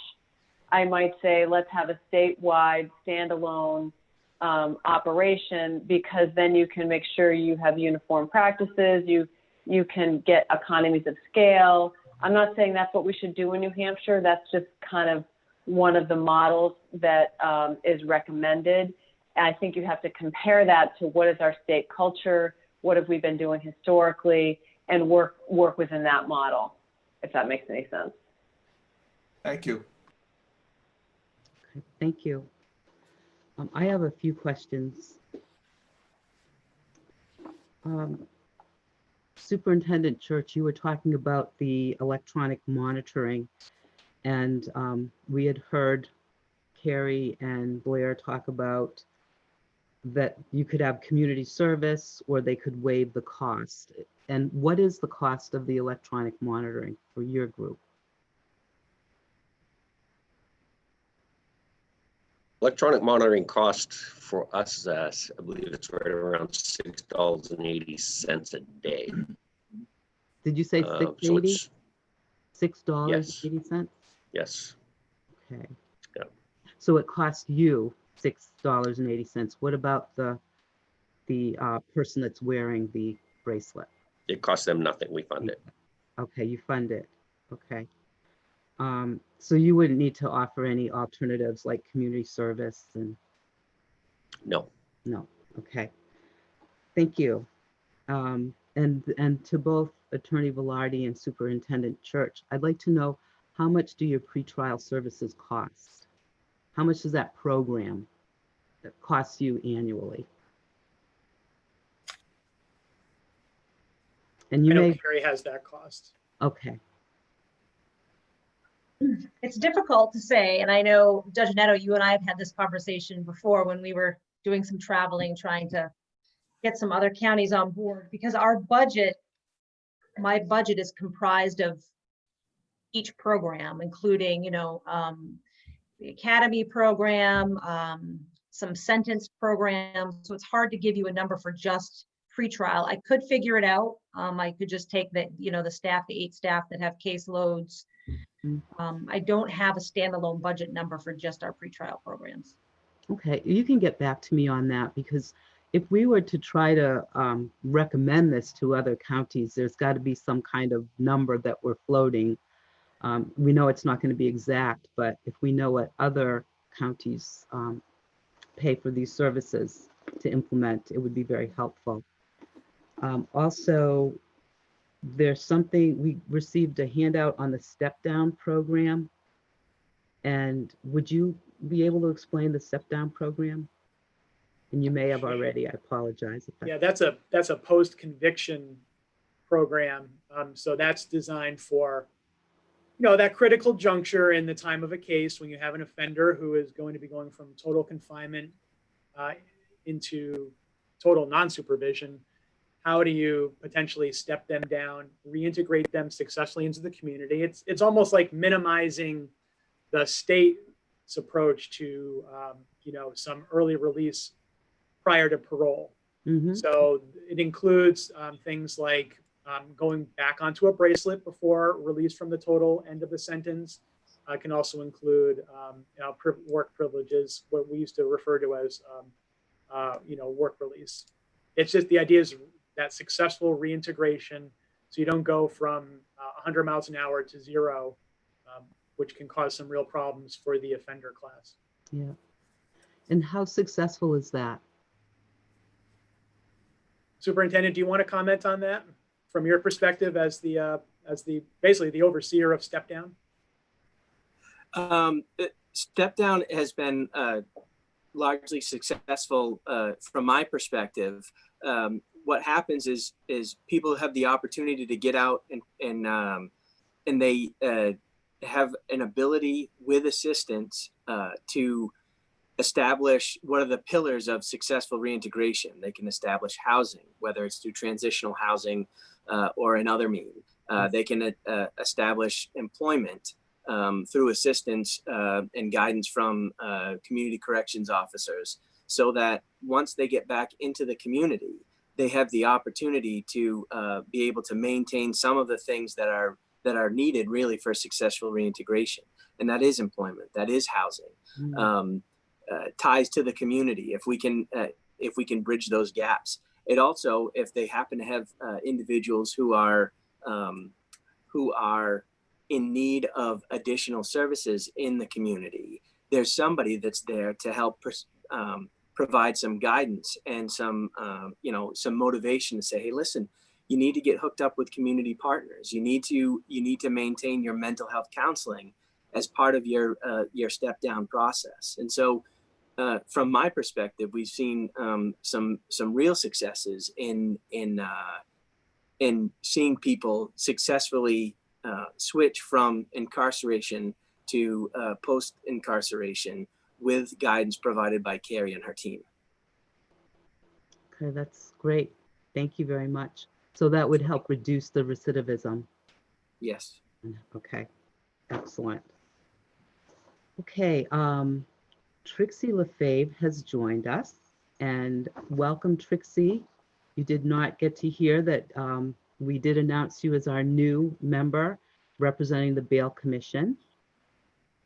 I might say let's have a statewide standalone operation, because then you can make sure you have uniform practices, you can get economies of scale. I'm not saying that's what we should do in New Hampshire. That's just kind of one of the models that is recommended. I think you have to compare that to what is our state culture, what have we been doing historically, and work within that model, if that makes any sense. Thank you. Okay, thank you. I have a few questions. Superintendent Church, you were talking about the electronic monitoring, and we had heard Carrie and Blair talk about that you could have community service or they could waive the cost. And what is the cost of the electronic monitoring for your group? Electronic monitoring cost for us, I believe it's right around $6.80 a day. Did you say $6.80? $6.80? Yes. Okay. Yeah. So it cost you $6.80. What about the person that's wearing the bracelet? It costs them nothing. We fund it. Okay, you fund it. Okay. So you wouldn't need to offer any alternatives like community service and? No. No. Okay. Thank you. And to both Attorney Velarde and Superintendent Church, I'd like to know, how much do your pretrial services cost? How much does that program that costs you annually? And you I know may. Carrie has that cost. Okay. It's difficult to say, and I know, Judge Neto, you and I have had this conversation before when we were doing some traveling, trying to get some other counties on board, because our budget, my budget is comprised of each program, including, the academy program, some sentence programs. So it's hard to give you a number for just pretrial. I could figure it out. I could just take the, the staff, the 8 staff that have caseloads. I don't have a standalone budget number for just our pretrial programs. Okay, you can get back to me on that, because if we were to try to recommend this to other counties, there's got to be some kind of number that we're floating. We know it's not going to be exact, but if we know what other counties pay for these services to implement, it would be very helpful. Also, there's something, we received a handout on the step down program. And would you be able to explain the step down program? And you may have already, I apologize. Yeah, that's a post-conviction program. So that's designed for, that critical juncture in the time of a case when you have an offender who is going to be going from total confinement into total non-supervision. How do you potentially step them down, reintegrate them successfully into the community? It's almost like minimizing the state's approach to, some early release prior to parole. Mm-hmm. So it includes things like going back onto a bracelet before release from the total end of the sentence. It can also include work privileges, what we used to refer to as work release. It's just the idea is that successful reintegration so you don't go from 100 miles an hour to 0, which can cause some real problems for the offender class. Yeah. And how successful is that? Superintendent, do you want to comment on that from your perspective as the basically the overseer of Step Down? Step Down has been largely successful from my perspective. What happens is people have the opportunity to get out and they have an ability with assistance to establish what are the pillars of successful reintegration. They can establish housing, whether it's through transitional housing or another mean. They can establish employment through assistance and guidance from community corrections officers, so that once they get back into the community, they have the opportunity to be able to maintain some of the things that are needed really for successful reintegration. And that is employment, that is housing, ties to the community. If we can bridge those gaps. It also, if they happen to have individuals who are in need of additional services in the community, there's somebody that's there to help provide some guidance and some motivation to say, hey, listen, you need to get hooked up with community partners. You need to maintain your mental health counseling as part of your step down process. And so from my perspective, we've seen some real successes in seeing people successfully switch from incarceration to post-incarceration with guidance provided by Carrie and her team. Okay, that's great. Thank you very much. So that would help reduce the recidivism. Yes. Okay, excellent. Okay, Trixie Lefebvre has joined us, and welcome, Trixie. You did not get to hear that we did announce you as our new member representing the Bail Commission.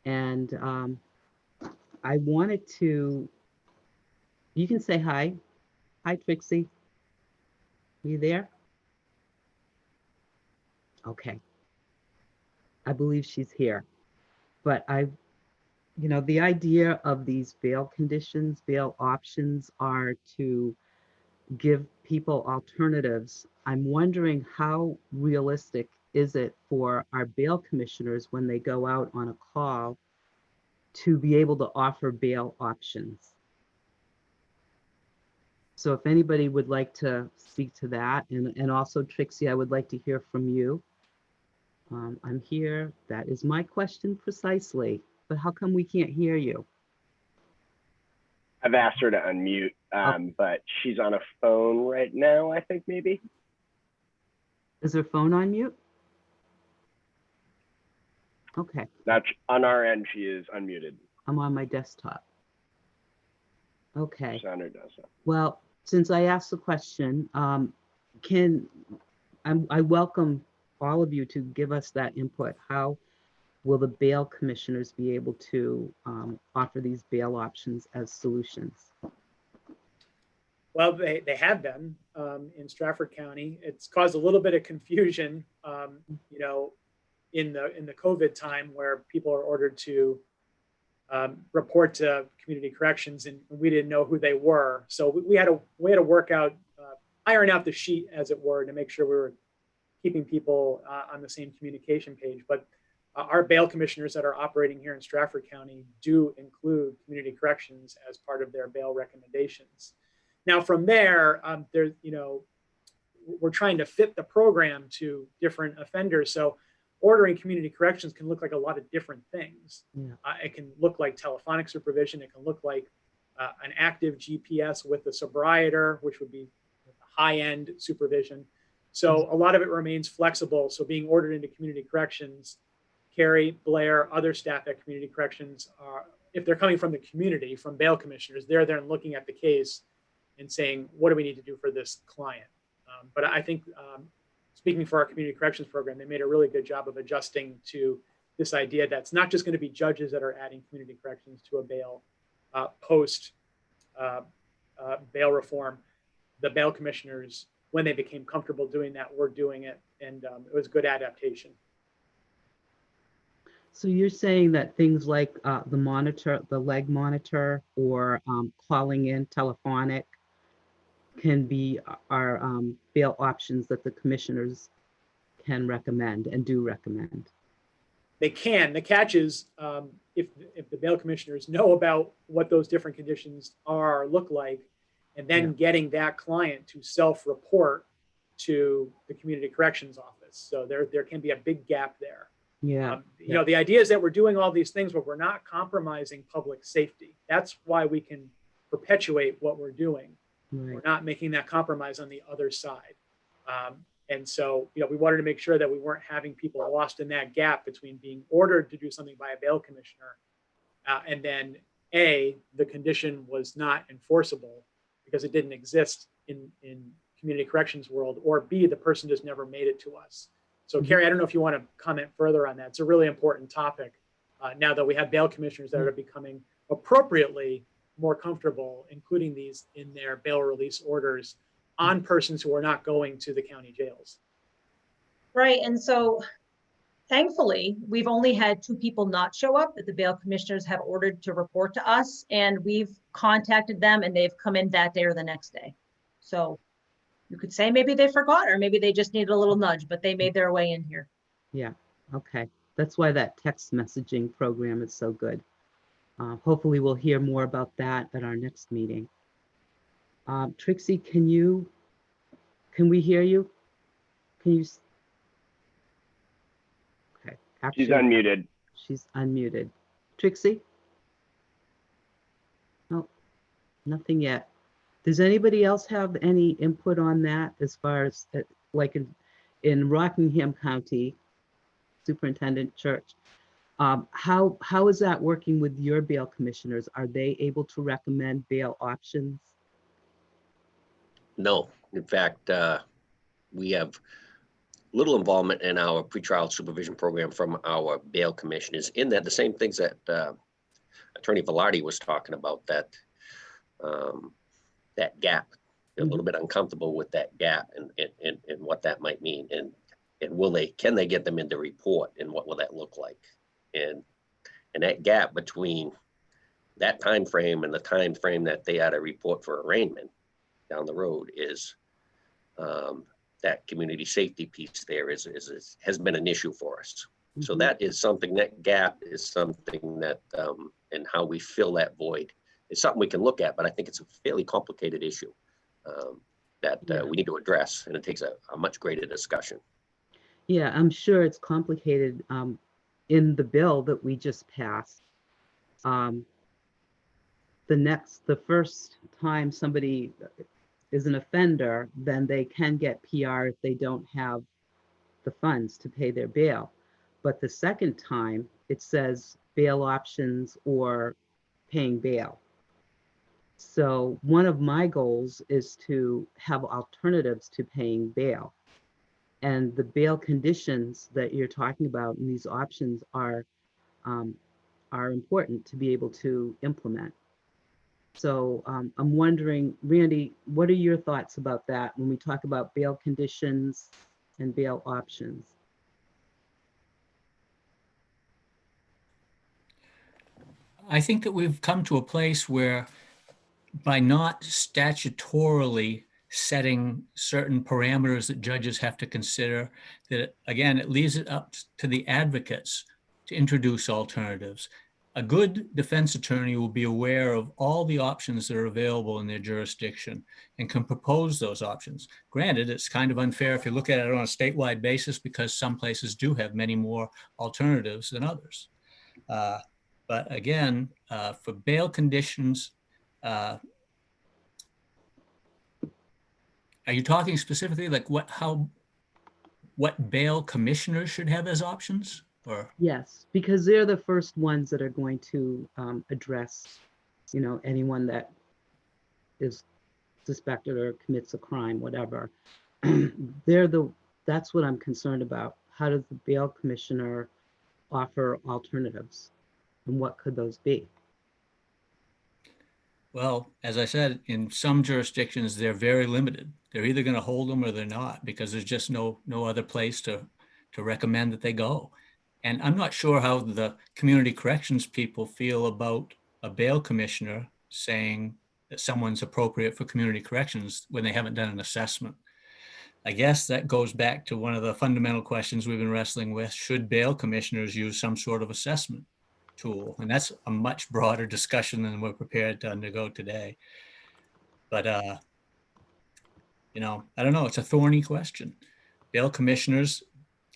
And I wanted to, you can say hi. Hi, Trixie. Are you there? Okay. I believe she's here. But the idea of these bail conditions, bail options are to give people alternatives. I'm wondering how realistic is it for our bail commissioners when they go out on a call to be able to offer bail options? So if anybody would like to speak to that, and also Trixie, I would like to hear from you. I'm here. That is my question precisely. But how come we can't hear you? I've asked her to unmute, but she's on a phone right now, I think maybe. Is her phone on mute? Okay. Now, on our end, she is unmuted. I'm on my desktop. Okay. She's on her desktop. Well, since I asked the question, I welcome all of you to give us that input. How will the bail commissioners be able to offer these bail options as solutions? Well, they have been in Stratford County. It's caused a little bit of confusion, in the COVID time, where people are ordered to report to community corrections, and we didn't know who they were. So we had to work out, iron out the sheet, as it were, to make sure we were keeping people on the same communication page. But our bail commissioners that are operating here in Stratford County do include community corrections as part of their bail recommendations. Now, from there, we're trying to fit the program to different offenders. So ordering community corrections can look like a lot of different things. Yeah. It can look like telephonic supervision. It can look like an active GPS with a sobriator, which would be high-end supervision. So a lot of it remains flexible. So being ordered into community corrections, Carrie, Blair, other staff at community corrections, if they're coming from the community, from bail commissioners, they're there looking at the case and saying, what do we need to do for this client? But I think, speaking for our community corrections program, they made a really good job of adjusting to this idea that it's not just going to be judges that are adding community corrections to a bail post bail reform. The bail commissioners when they became comfortable doing that, we're doing it. And it was good adaptation. So you're saying that things like the monitor, the leg monitor, or calling in telephonic can be our bail options that the commissioners can recommend and do recommend. They can. The catch is if the bail commissioners know about what those different conditions are, look like, and then getting that client to self-report to the community corrections office. So there can be a big gap there. Yeah. You know, the idea is that we're doing all these things, but we're not compromising public safety. That's why we can perpetuate what we're doing. Right. We're not making that compromise on the other side. And so, you know, we wanted to make sure that we weren't having people lost in that gap between being ordered to do something by a bail commissioner and then A, the condition was not enforceable because it didn't exist in community corrections world, or B, the person just never made it to us. So Carrie, I don't know if you want to comment further on that. It's a really important topic now that we have bail commissioners that are becoming appropriately more comfortable including these in their bail release orders on persons who are not going to the county jails. Right, and so thankfully, we've only had 2 people not show up that the bail commissioners have ordered to report to us, and we've contacted them and they've come in that day or the next day. So you could say maybe they forgot or maybe they just needed a little nudge, but they made their way in here. Yeah, okay. That's why that text messaging program is so good. Hopefully we'll hear more about that at our next meeting. Trixie, can we hear you? Can you? Okay. She's unmuted. She's unmuted. Trixie? No, nothing yet. Does anybody else have any input on that as far as like in Rockingham County, Superintendent Church? How is that working with your bail commissioners? Are they able to recommend bail options? No, in fact, we have little involvement in our pretrial supervision program from our bail commissioners in that the same things that Attorney Velarde was talking about, that that gap, a little bit uncomfortable with that gap and what that might mean. And can they get them in the report and what will that look like? And that gap between that time frame and the time frame that they had a report for arraignment down the road is that community safety piece there has been an issue for us. So that is something, that gap is something that and how we fill that void is something we can look at, but I think it's a fairly complicated issue that we need to address, and it takes a much greater discussion. Yeah, I'm sure it's complicated in the bill that we just passed. The first time somebody is an offender, then they can get PR if they don't have the funds to pay their bail. But the second time, it says bail options or paying bail. So one of my goals is to have alternatives to paying bail. And the bail conditions that you're talking about and these options are important to be able to implement. So I'm wondering, Randy, what are your thoughts about that when we talk about bail conditions and bail options? I think that we've come to a place where by not statutorily setting certain parameters that judges have to consider, that again, it leaves it up to the advocates to introduce alternatives. A good defense attorney will be aware of all the options that are available in their jurisdiction and can propose those options. Granted, it's kind of unfair if you look at it on a statewide basis because some places do have many more alternatives than others. But again, for bail conditions, are you talking specifically like what bail commissioners should have as options? Or? Yes, because they're the first ones that are going to address, anyone that is suspected or commits a crime, whatever. That's what I'm concerned about. How does the bail commissioner offer alternatives, and what could those be? Well, as I said, in some jurisdictions, they're very limited. they're either going to hold them or they're not, because there's just no other place to recommend that they go. And I'm not sure how the community corrections people feel about a bail commissioner saying that someone's appropriate for community corrections when they haven't done an assessment. I guess that goes back to one of the fundamental questions we've been wrestling with. Should bail commissioners use some sort of assessment tool? And that's a much broader discussion than we're prepared to undergo today. But, you know, I don't know, it's a thorny question. Bail commissioners,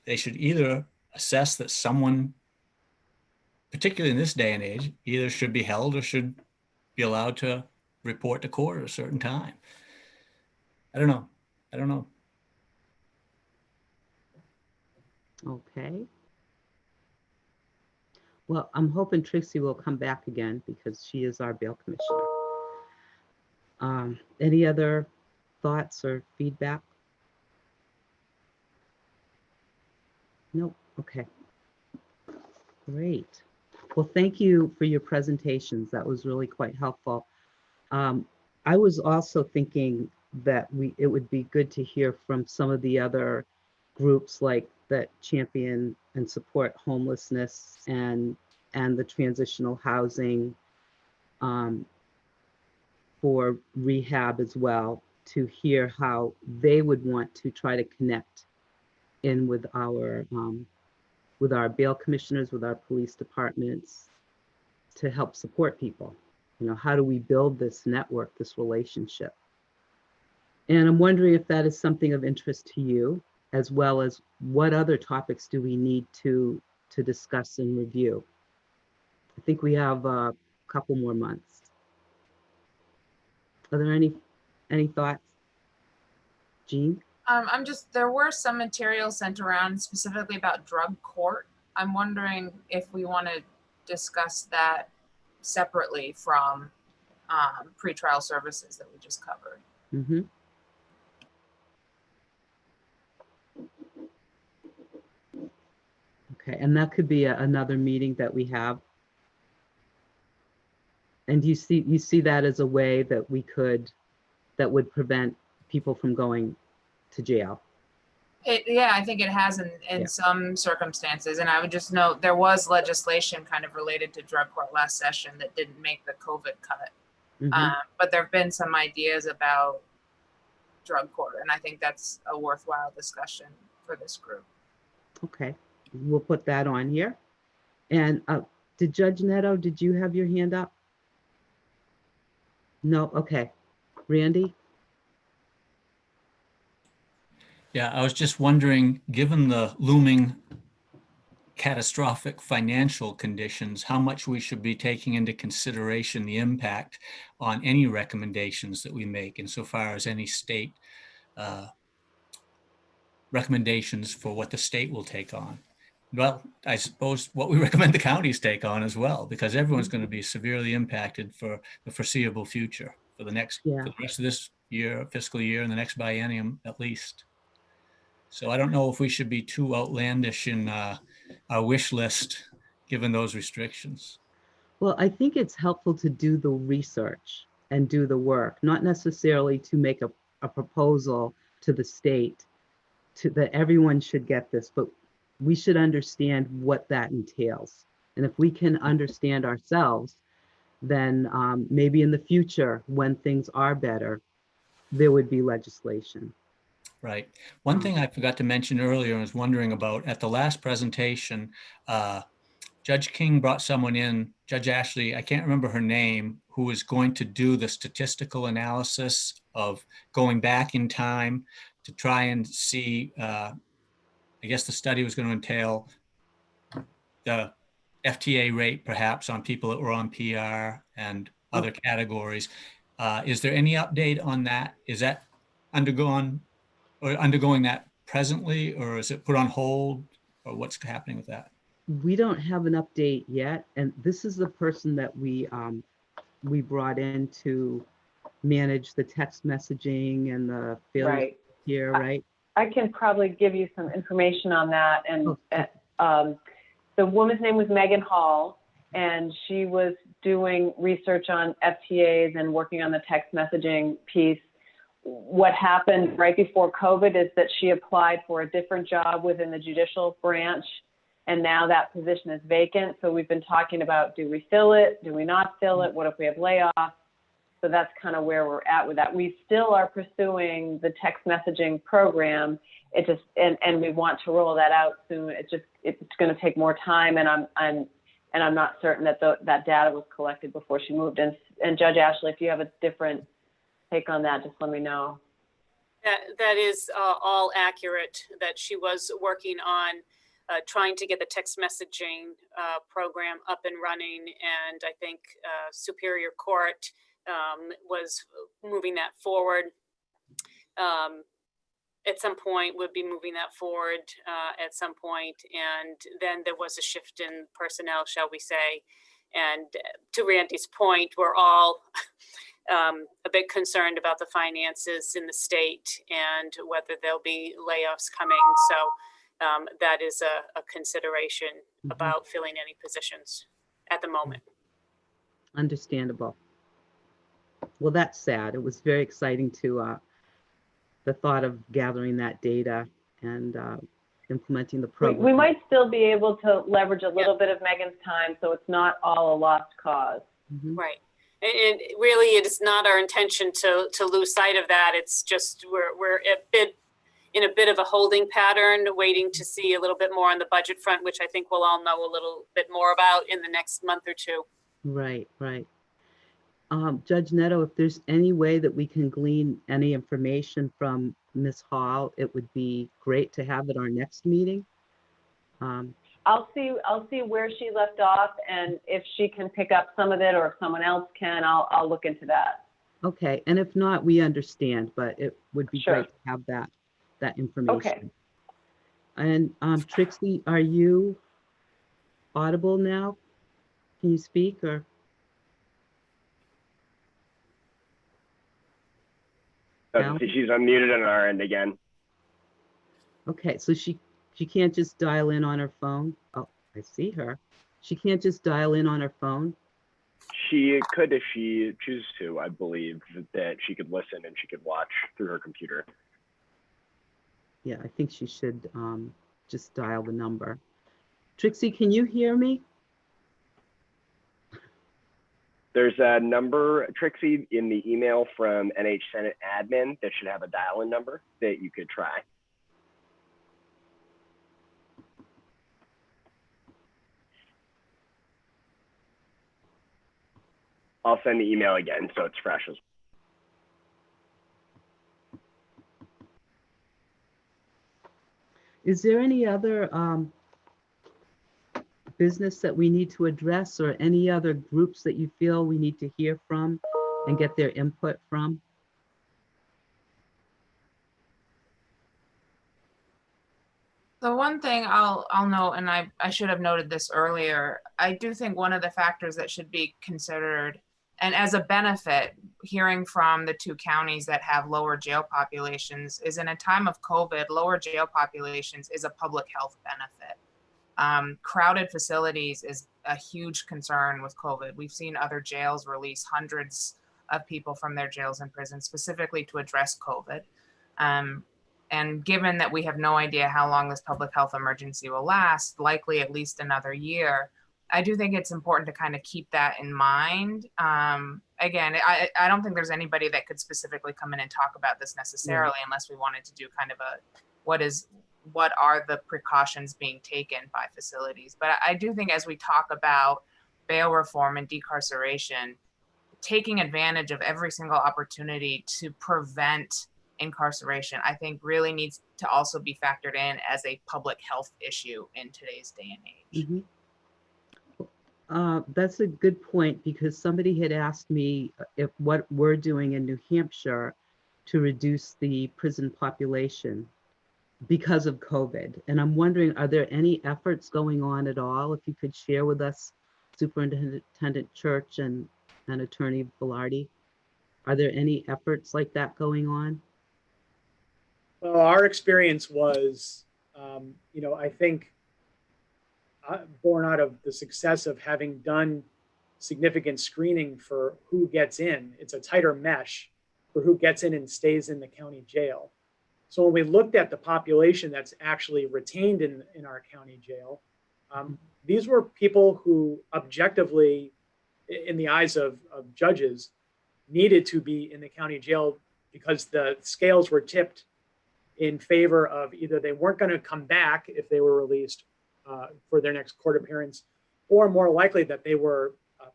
they should either assess that someone, particularly in this day and age, either should be held or should be allowed to report to court at a certain time. I don't know. Okay. Well, I'm hoping Trixie will come back again because she is our bail commissioner. Any other thoughts or feedback? Nope. Okay. Great. Well, thank you for your presentations. That was really quite helpful. I was also thinking that it would be good to hear from some of the other groups like that champion and support homelessness and the transitional housing for rehab as well, to hear how they would want to try to connect in with our bail commissioners, with our police departments, to help support people. You know, how do we build this network, this relationship? And I'm wondering if that is something of interest to you, as well as what other topics do we need to discuss and review? I think we have a couple more months. Are there any thoughts? Jean? There were some materials sent around specifically about drug court. I'm wondering if we want to discuss that separately from pretrial services that we just covered. Mm-hmm. Okay, and that could be another meeting that we have. And you see that as a way that that would prevent people from going to jail? Yeah, I think it has in some circumstances. And I would just note there was legislation kind of related to drug court last session that didn't make the COVID cut. Mm-hmm. But there have been some ideas about drug court, and I think that's a worthwhile discussion for this group. Okay, we'll put that on here. And did Judge Neto, did you have your hand up? No, okay. Randy? Yeah, I was just wondering, given the looming catastrophic financial conditions, how much we should be taking into consideration the impact on any recommendations that we make insofar as any state recommendations for what the state will take on. Well, I suppose what we recommend the counties take on as well, because everyone's going to be severely impacted for the foreseeable future, for the rest of this year, fiscal year, and the next biennium at least. So I don't know if we should be too outlandish in our wish list, given those restrictions. Well, I think it's helpful to do the research and do the work, not necessarily to make a proposal to the state that everyone should get this, but we should understand what that entails. And if we can understand ourselves, then maybe in the future, when things are better, there would be legislation. Right. One thing I forgot to mention earlier, I was wondering about at the last presentation, Judge King brought someone in, Judge Ashley, I can't remember her name, who was going to do the statistical analysis of going back in time to try and see, I guess the study was going to entail the FTA rate perhaps on people that were on PR and other categories. Is there any update on that? Is that undergoing that presently, or is it put on hold, or what's happening with that? We don't have an update yet, and this is the person that we brought in to manage the text messaging and the failure here, right? I can probably give you some information on that. And the woman's name was Megan Hall, and she was doing research on FTAs and working on the text messaging piece what happened right before COVID is that she applied for a different job within the judicial branch, and now that position is vacant. So we've been talking about, do we fill it? Do we not fill it? What if we have layoffs? So that's kind of where we're at with that. We still are pursuing the text messaging program. It just, and we want to roll that out soon. It's going to take more time, and I'm not certain that that data was collected before she moved. And Judge Ashley, if you have a different take on that, just let me know. That is all accurate, that she was working on trying to get the text messaging program up and running. And I think Superior Court was moving that forward. At some point would be moving that forward at some point. And then there was a shift in personnel, shall we say. And to Randy's point, we're all a bit concerned about the finances in the state and whether there'll be layoffs coming. So that is a consideration about filling any positions at the moment. Understandable. Well, that's sad. It was very exciting to the thought of gathering that data and implementing the program. We might still be able to leverage a little bit of Megan's time, so it's not all a lost cause. Right. And really, it is not our intention to lose sight of that. It's just we're in a bit of a holding pattern, waiting to see a little bit more on the budget front, which I think we'll all know a little bit more about in the next month or two. Right, right. Judge Neto, if there's any way that we can glean any information from Ms. Hall, it would be great to have at our next meeting. I'll see where she left off, and if she can pick up some of it, or if someone else can, I'll look into that. Okay, and if not, we understand, but it would be great to have that information. Okay. And Trixie, are you audible now? Can you speak or? She's unmuted on our end again. Okay, so she can't just dial in on her phone. Oh, I see her. She can't just dial in on her phone. She could if she chooses to. I believe that she could listen and she could watch through her computer. Yeah, I think she should just dial the number. Trixie, can you hear me? There's a number, Trixie, in the email from NH Senate admin that should have a dial-in number that you could try. I'll send the email again so it's fresh as well. Is there any other business that we need to address, or any other groups that you feel we need to hear from and get their input from? The one thing I'll note, and I should have noted this earlier, I do think one of the factors that should be considered, and as a benefit, hearing from the two counties that have lower jail populations, is in a time of COVID, lower jail populations is a public health benefit. Crowded facilities is a huge concern with COVID. We've seen other jails release hundreds of people from their jails and prisons specifically to address COVID. And given that we have no idea how long this public health emergency will last, likely at least another year, I do think it's important to kind of keep that in mind. Again, I don't think there's anybody that could specifically come in and talk about this necessarily, unless we wanted to do kind of a, what are the precautions being taken by facilities. But I do think as we talk about bail reform and decarceration, taking advantage of every single opportunity to prevent incarceration, I think really needs to also be factored in as a public health issue in today's day and age. Mm-hmm. That's a good point, because somebody had asked me if what we're doing in New Hampshire to reduce the prison population because of COVID. And I'm wondering, are there any efforts going on at all? If you could share with us, Superintendent Church and Attorney Velarde, are there any efforts like that going on? Well, our experience was, I think born out of the success of having done significant screening for who gets in. It's a tighter mesh for who gets in and stays in the county jail. So when we looked at the population that's actually retained in our county jail, these were people who objectively, in the eyes of judges, needed to be in the county jail because the scales were tipped in favor of either they weren't going to come back if they were released for their next court appearance, or more likely that they were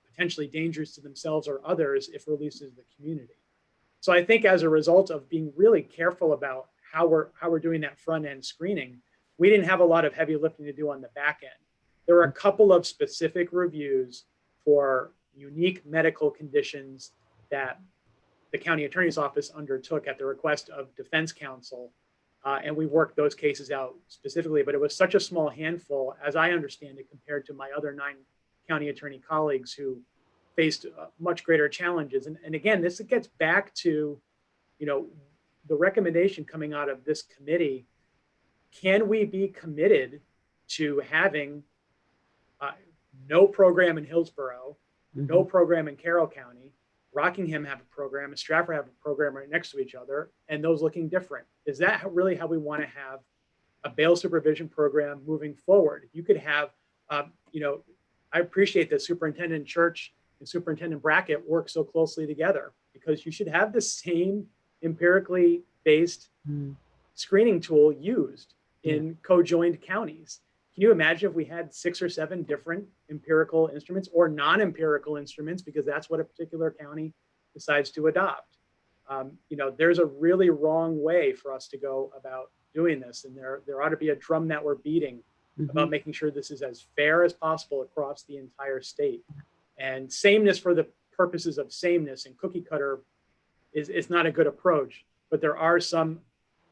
potentially dangerous to themselves or others if released to the community. So I think as a result of being really careful about how we're doing that front end screening, we didn't have a lot of heavy lifting to do on the back end. There were a couple of specific reviews for unique medical conditions that the county attorney's office undertook at the request of defense counsel. And we worked those cases out specifically, but it was such a small handful, as I understand it, compared to my other 9 county attorney colleagues who faced much greater challenges. And again, this gets back to, the recommendation coming out of this committee. Can we be committed to having no program in Hillsborough, no program in Carroll County, Rockingham have a program, and Stratford have a program right next to each other, and those looking different? Is that really how we want to have a bail supervision program moving forward? You could have, I appreciate that Superintendent Church and Superintendent Brackett work so closely together, because you should have the same empirically based screening tool used in co-joined counties. Can you imagine if we had 6 or 7 different empirical instruments or non-empirical instruments, because that's what a particular county decides to adopt? There's a really wrong way for us to go about doing this. And there ought to be a drum that we're beating about making sure this is as fair as possible across the entire state. And sameness for the purposes of sameness and cookie cutter is not a good approach, but there are some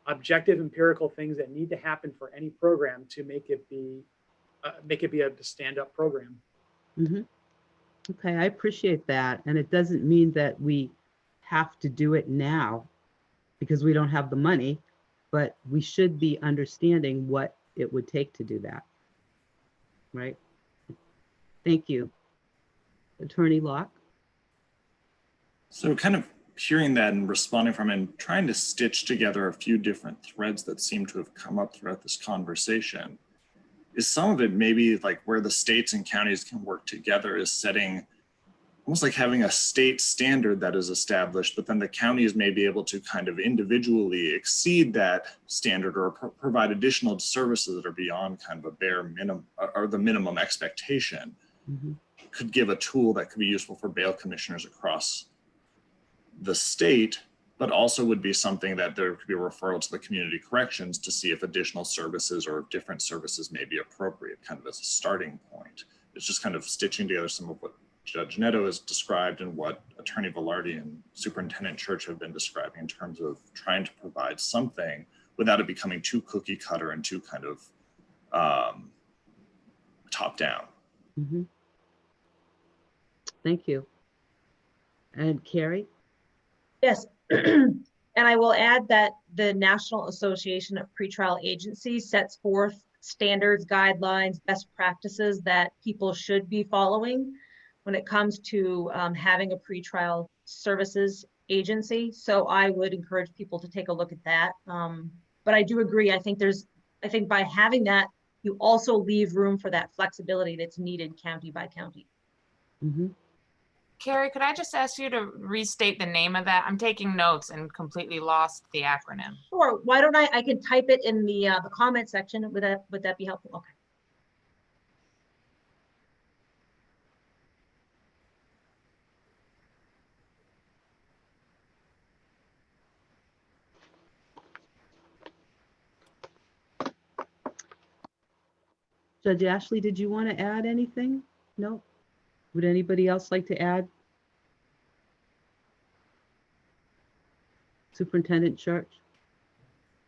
objective empirical things that need to happen for any program to make it be a stand-up program. Okay, I appreciate that. And it doesn't mean that we have to do it now because we don't have the money, but we should be understanding what it would take to do that. Right? Thank you. Attorney Locke. So kind of hearing that and responding from and trying to stitch together a few different threads that seem to have come up throughout this conversation, is some of it maybe like where the states and counties can work together is setting, almost like having a state standard that is established, but then the counties may be able to kind of individually exceed that standard or provide additional services that are beyond kind of a bare minimum or the minimum expectation. Could give a tool that could be useful for bail commissioners across the state, but also would be something that there could be a referral to the community corrections to see if additional services or different services may be appropriate, kind of as a starting point. It's just kind of stitching together some of what Judge Netto has described and what Attorney Velarde and Superintendent Church have been describing in terms of trying to provide something without it becoming too cookie cutter and too kind of top down. Thank you. And Carrie? Yes, and I will add that the National Association of Pretrial Agencies sets forth standards, guidelines, best practices that people should be following when it comes to having a pretrial services agency. So I would encourage people to take a look at that. But I do agree. I think by having that, you also leave room for that flexibility that's needed county by county. Carrie, could I just ask you to restate the name of that? I'm taking notes and completely lost the acronym. Sure. Why don't I can type it in the comment section. Would that be helpful? Okay. Judge Ashley, did you want to add anything? No? Would anybody else like to add? Superintendent Church?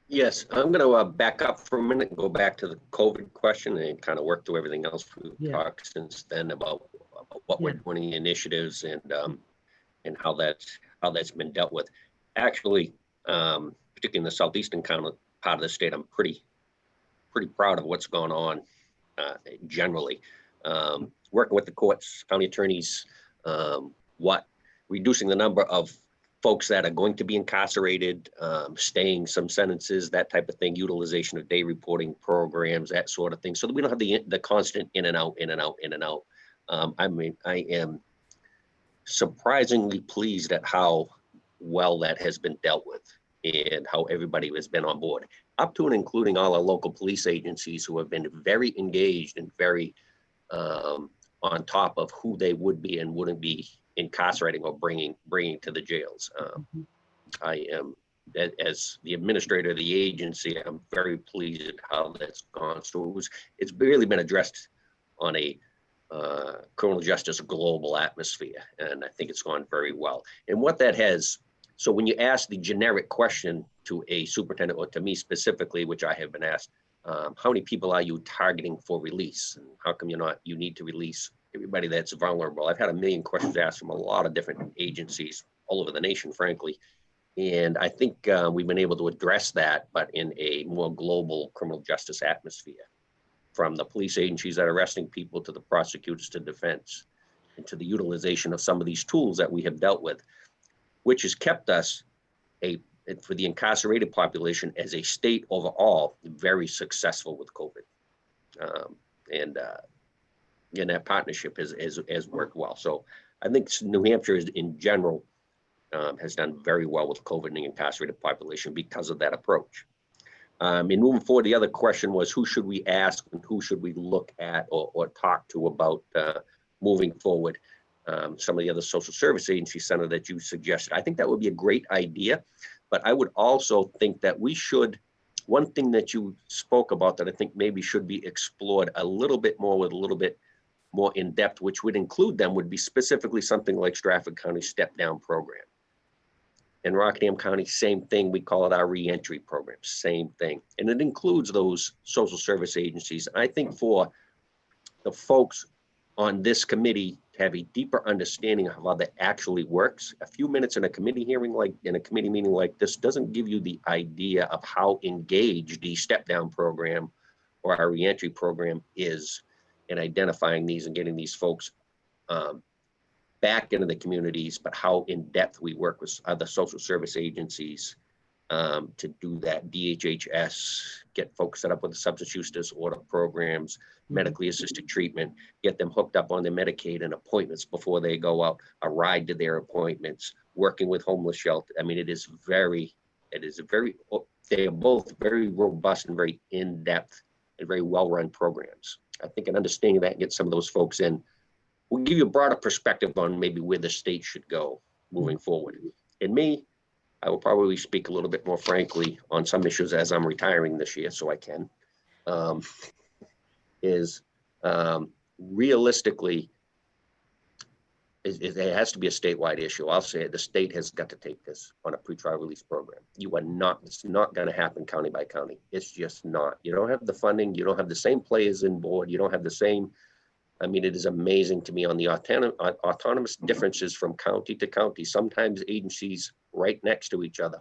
Yes, I'm going to back up for a minute and go back to the COVID question and kind of work through everything else we've talked since then about what we're doing, initiatives, and how that's been dealt with. Actually, particularly in the southeastern part of the state, I'm pretty proud of what's going on generally. Working with the courts, county attorneys, reducing the number of folks that are going to be incarcerated, staying some sentences, that type of thing, utilization of day reporting programs, that sort of thing, so that we don't have the constant in and out, in and out, in and out. I mean, I am surprisingly pleased at how well that has been dealt with and how everybody has been on board, up to and including all our local police agencies who have been very engaged and very on top of who they would be and wouldn't be incarcerating or bringing to the jails. I am, as the administrator of the agency, I'm very pleased at how that's gone. So it's really been addressed on a criminal justice global atmosphere, and I think it's gone very well. And what that has, so when you ask the generic question to a superintendent, or to me specifically, which I have been asked, how many people are you targeting for release, and how come you need to release everybody that's vulnerable? I've had a million questions asked from a lot of different agencies all over the nation, frankly. And I think we've been able to address that, but in a more global criminal justice atmosphere, from the police agencies that are arresting people to the prosecutors to defense, and to the utilization of some of these tools that we have dealt with, which has kept us, for the incarcerated population as a state overall, very successful with COVID. And that partnership has worked well. So I think New Hampshire in general has done very well with COVID in the incarcerated population because of that approach. And moving forward, the other question was, who should we ask and who should we look at or talk to about moving forward? Some of the other social service agency center that you suggested. I think that would be a great idea, but I would also think that we should, one thing that you spoke about that I think maybe should be explored a little bit more with a little bit more in depth, which would include them, would be specifically something like Stratford County Step Down Program. In Rockingham County, same thing, we call it our reentry program, same thing. And it includes those social service agencies. I think for the folks on this committee to have a deeper understanding of how that actually works, a few minutes in a committee hearing, like in a committee meeting like this, doesn't give you the idea of how engaged the Step Down Program or our reentry program is in identifying these and getting these folks back into the communities, but how in depth we work with other social service agencies to do that. DHHS, get folks set up with the substance use disorder programs, medically assisted treatment, get them hooked up on their Medicaid and appointments before they go out, a ride to their appointments, working with homeless shelter. I mean, they are both very robust and very in-depth and very well-run programs. I think an understanding of that and get some of those folks in will give you a broader perspective on maybe where the state should go moving forward. And me, I will probably speak a little bit more frankly on some issues as I'm retiring this year, so I can, realistically, it has to be a statewide issue. I'll say it, the state has got to take this on a pretrial release program. It's not going to happen county by county. It's just not. You don't have the funding. You don't have the same players in board. You don't have the same, I mean, it is amazing to me on the autonomous differences from county to county, sometimes agencies right next to each other,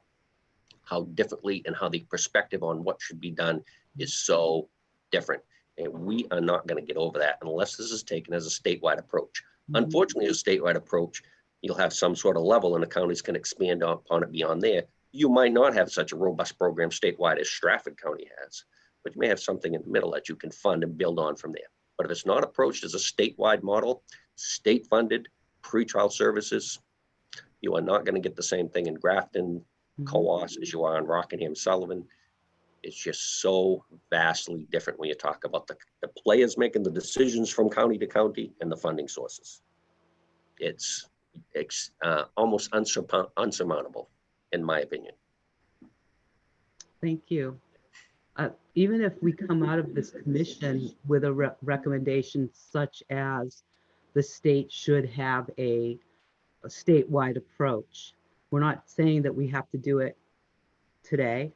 how differently and how the perspective on what should be done is so different. And we are not going to get over that unless this is taken as a statewide approach. Unfortunately, as a statewide approach, you'll have some sort of level and the counties can expand upon it beyond there. You might not have such a robust program statewide as Stratford County has, but you may have something in the middle that you can fund and build on from there. But if it's not approached as a statewide model, state-funded pretrial services, you are not going to get the same thing in Grafton, Coas as you are in Rockingham, Sullivan. It's just so vastly different when you talk about the players making the decisions from county to county and the funding sources. It's almost unsurmountable, in my opinion. Thank you. Even if we come out of this commission with a recommendation such as the state should have a statewide approach, we're not saying that we have to do it today.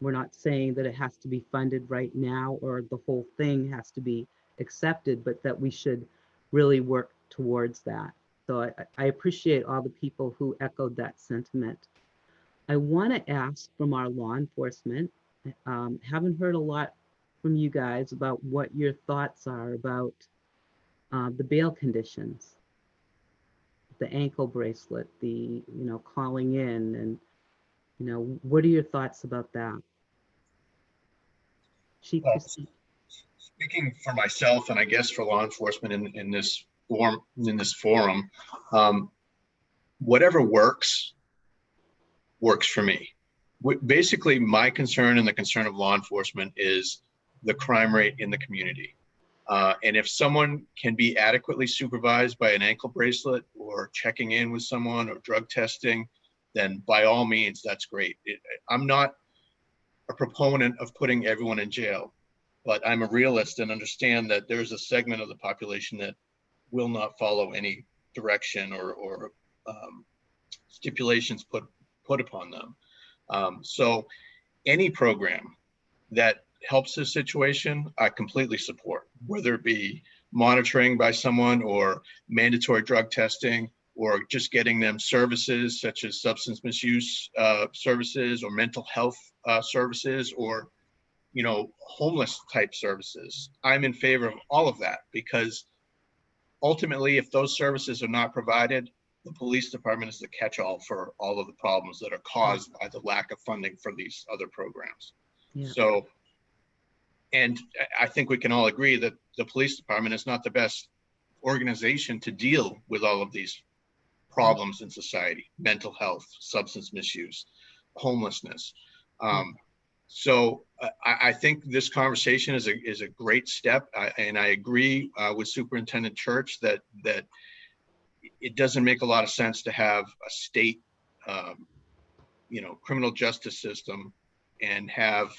We're not saying that it has to be funded right now or the whole thing has to be accepted, but that we should really work towards that. So I appreciate all the people who echoed that sentiment. I want to ask from our law enforcement, haven't heard a lot from you guys about what your thoughts are about the bail conditions. the ankle bracelet, the, calling in, and, what are your thoughts about that? Chief Well, Toussaint. speaking for myself, and I guess for law enforcement in this forum, whatever works for me. Basically, my concern and the concern of law enforcement is the crime rate in the community. And if someone can be adequately supervised by an ankle bracelet or checking in with someone or drug testing, then by all means, that's great. I'm not a proponent of putting everyone in jail, but I'm a realist and understand that there's a segment of the population that will not follow any direction or stipulations put upon them. So any program that helps this situation, I completely support, whether it be monitoring by someone or mandatory drug testing or just getting them services such as substance misuse services or mental health services or, homeless type services. I'm in favor of all of that because ultimately, if those services are not provided, the police department is the catch-all for all of the problems that are caused by the lack of funding for these other programs. Yeah. So, and I think we can all agree that the police department is not the best organization to deal with all of these problems in society: mental health, substance misuse, homelessness. So I think this conversation is a great step, and I agree with Superintendent Church that it doesn't make a lot of sense to have a state, criminal justice system and have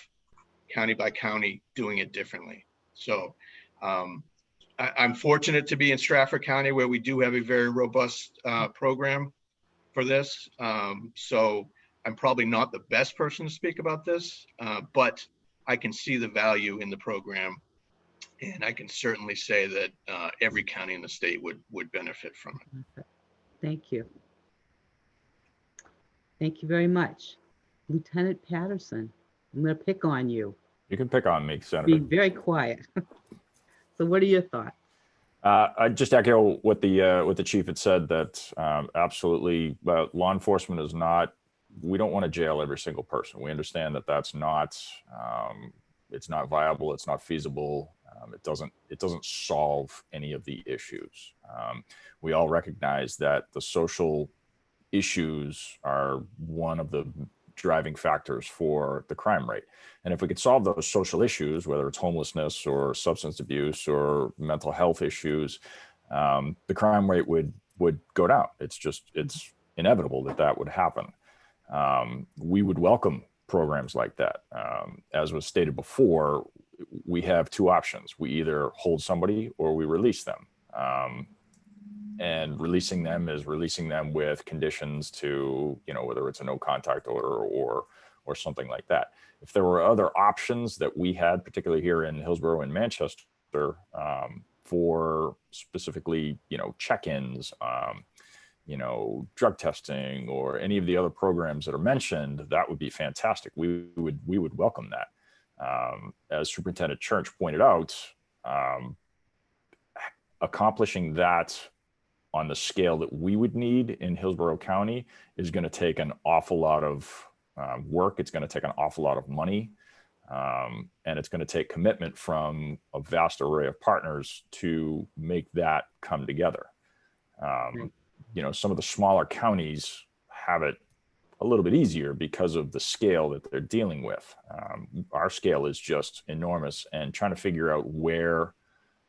county by county doing it differently. So I'm fortunate to be in Stratford County where we do have a very robust program for this. So I'm probably not the best person to speak about this, but I can see the value in the program. And I can certainly say that every county in the state would benefit from it. Thank you. Thank you very much. Lieutenant Patterson, I'm going to pick on you. You can pick on me, Senator. Be very quiet. So what are your thoughts? I just echo what the chief had said, that absolutely law enforcement is not, we don't want to jail every single person. We understand that that's not, it's not viable, it's not feasible. It doesn't solve any of the issues. We all recognize that the social issues are one of the driving factors for the crime rate. And if we could solve those social issues, whether it's homelessness or substance abuse or mental health issues, the crime rate would go down. It's inevitable that would happen. We would welcome programs like that. As was stated before, we have two options. We either hold somebody or we release them. And releasing them is releasing them with conditions to, whether it's a no contact order or something like that. If there were other options that we had, particularly here in Hillsborough and Manchester, for specifically, check-ins, drug testing or any of the other programs that are mentioned, that would be fantastic. We would welcome that. As Superintendent Church pointed out, accomplishing that on the scale that we would need in Hillsborough County is going to take an awful lot of work. It's going to take an awful lot of money. And it's going to take commitment from a vast array of partners to make that come together. Some of the smaller counties have it a little bit easier because of the scale that they're dealing with. Our scale is just enormous, and trying to figure out where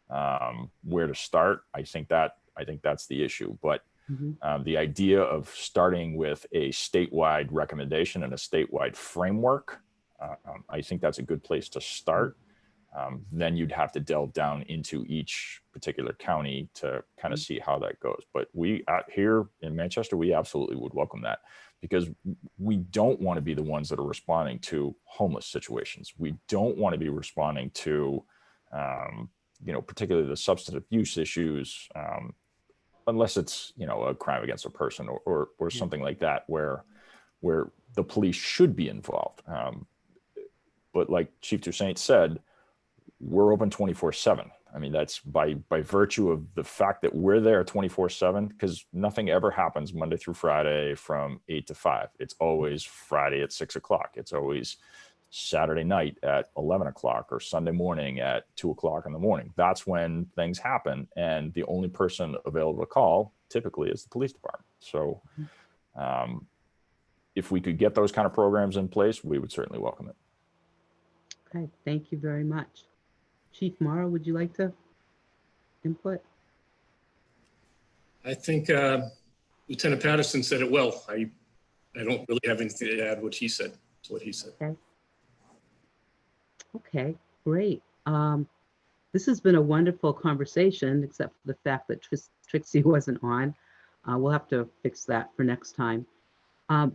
to start, I think that's the issue. But the idea of starting with a statewide recommendation and a statewide framework, I think that's a good place to start. Then you'd have to delve down into each particular county to kind of see how that goes. But we here in Manchester, we absolutely would welcome that, because we don't want to be the ones that are responding to homeless situations. We don't want to be responding to, particularly the substance abuse issues, unless it's, a crime against a person or something like that, where the police should be involved. But like Chief Toussaint said, we're open 24/7. I mean, that's by virtue of the fact that we're there 24/7, because nothing ever happens Monday through Friday from 8 to 5. It's always Friday at 6 o'clock. It's always Saturday night at 11 o'clock or Sunday morning at 2 o'clock in the morning. That's when things happen. And the only person available to call typically is the police department. So if we could get those kind of programs in place, we would certainly welcome it. Okay, thank you very much. Chief Morrow, would you like to input? I think Lieutenant Patterson said it well. I don't really have anything to add to what he said. Okay. Okay, great. This has been a wonderful conversation, except for the fact that Trixie wasn't on. We'll have to fix that for next time.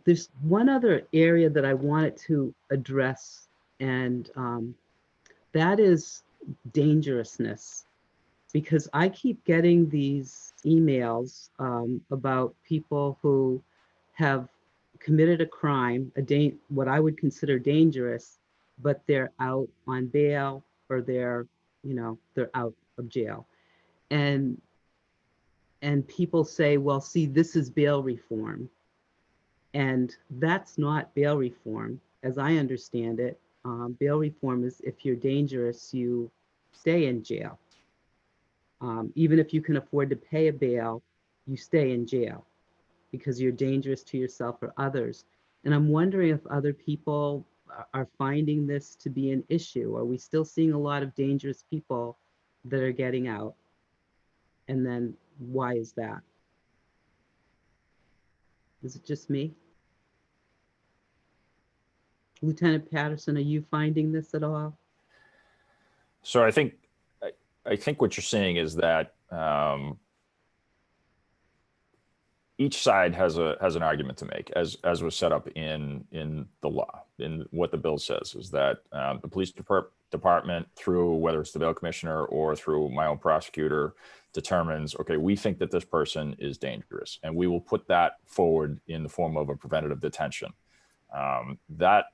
There's one other area that I wanted to address, and that is dangerousness, because I keep getting these emails about people who have committed a crime, what I would consider dangerous, but they're out on bail, or they're out of jail. And people say, well, see, this is bail reform. And that's not bail reform, as I understand it. Bail reform is if you're dangerous, you stay in jail. Even if you can afford to pay a bail, you stay in jail because you're dangerous to yourself or others. And I'm wondering if other people are finding this to be an issue. Are we still seeing a lot of dangerous people that are getting out? And then why is that? Is it just me? Lieutenant Patterson, are you finding this at all? So I think what you're saying is that each side has an argument to make, as was set up in the law. In what the bill says is that the police department, through whether it's the bail commissioner or through my own prosecutor, determines, okay, we think that this person is dangerous, and we will put that forward in the form of a preventative detention. That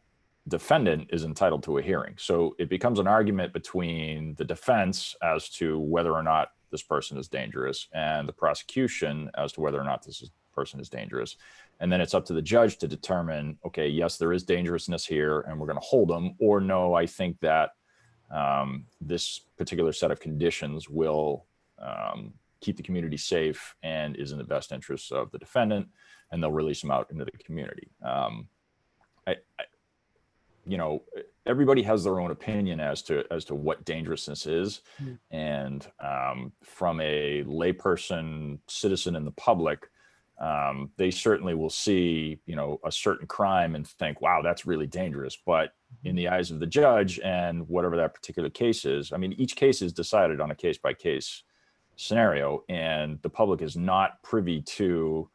defendant is entitled to a hearing. So it becomes an argument between the defense as to whether or not this person is dangerous and the prosecution as to whether or not this person is dangerous. And then it's up to the judge to determine, okay, yes, there is dangerousness here and we're going to hold them, or no, I think that this particular set of conditions will keep the community safe and is in the best interests of the defendant, and they'll release them out into the community. Everybody has their own opinion as to what dangerousness is. And from a layperson, citizen in the public, they certainly will see, a certain crime and think, wow, that's really dangerous. But in the eyes of the judge and whatever that particular case is, I mean, each case is decided on a case-by-case scenario, and the public is not privy to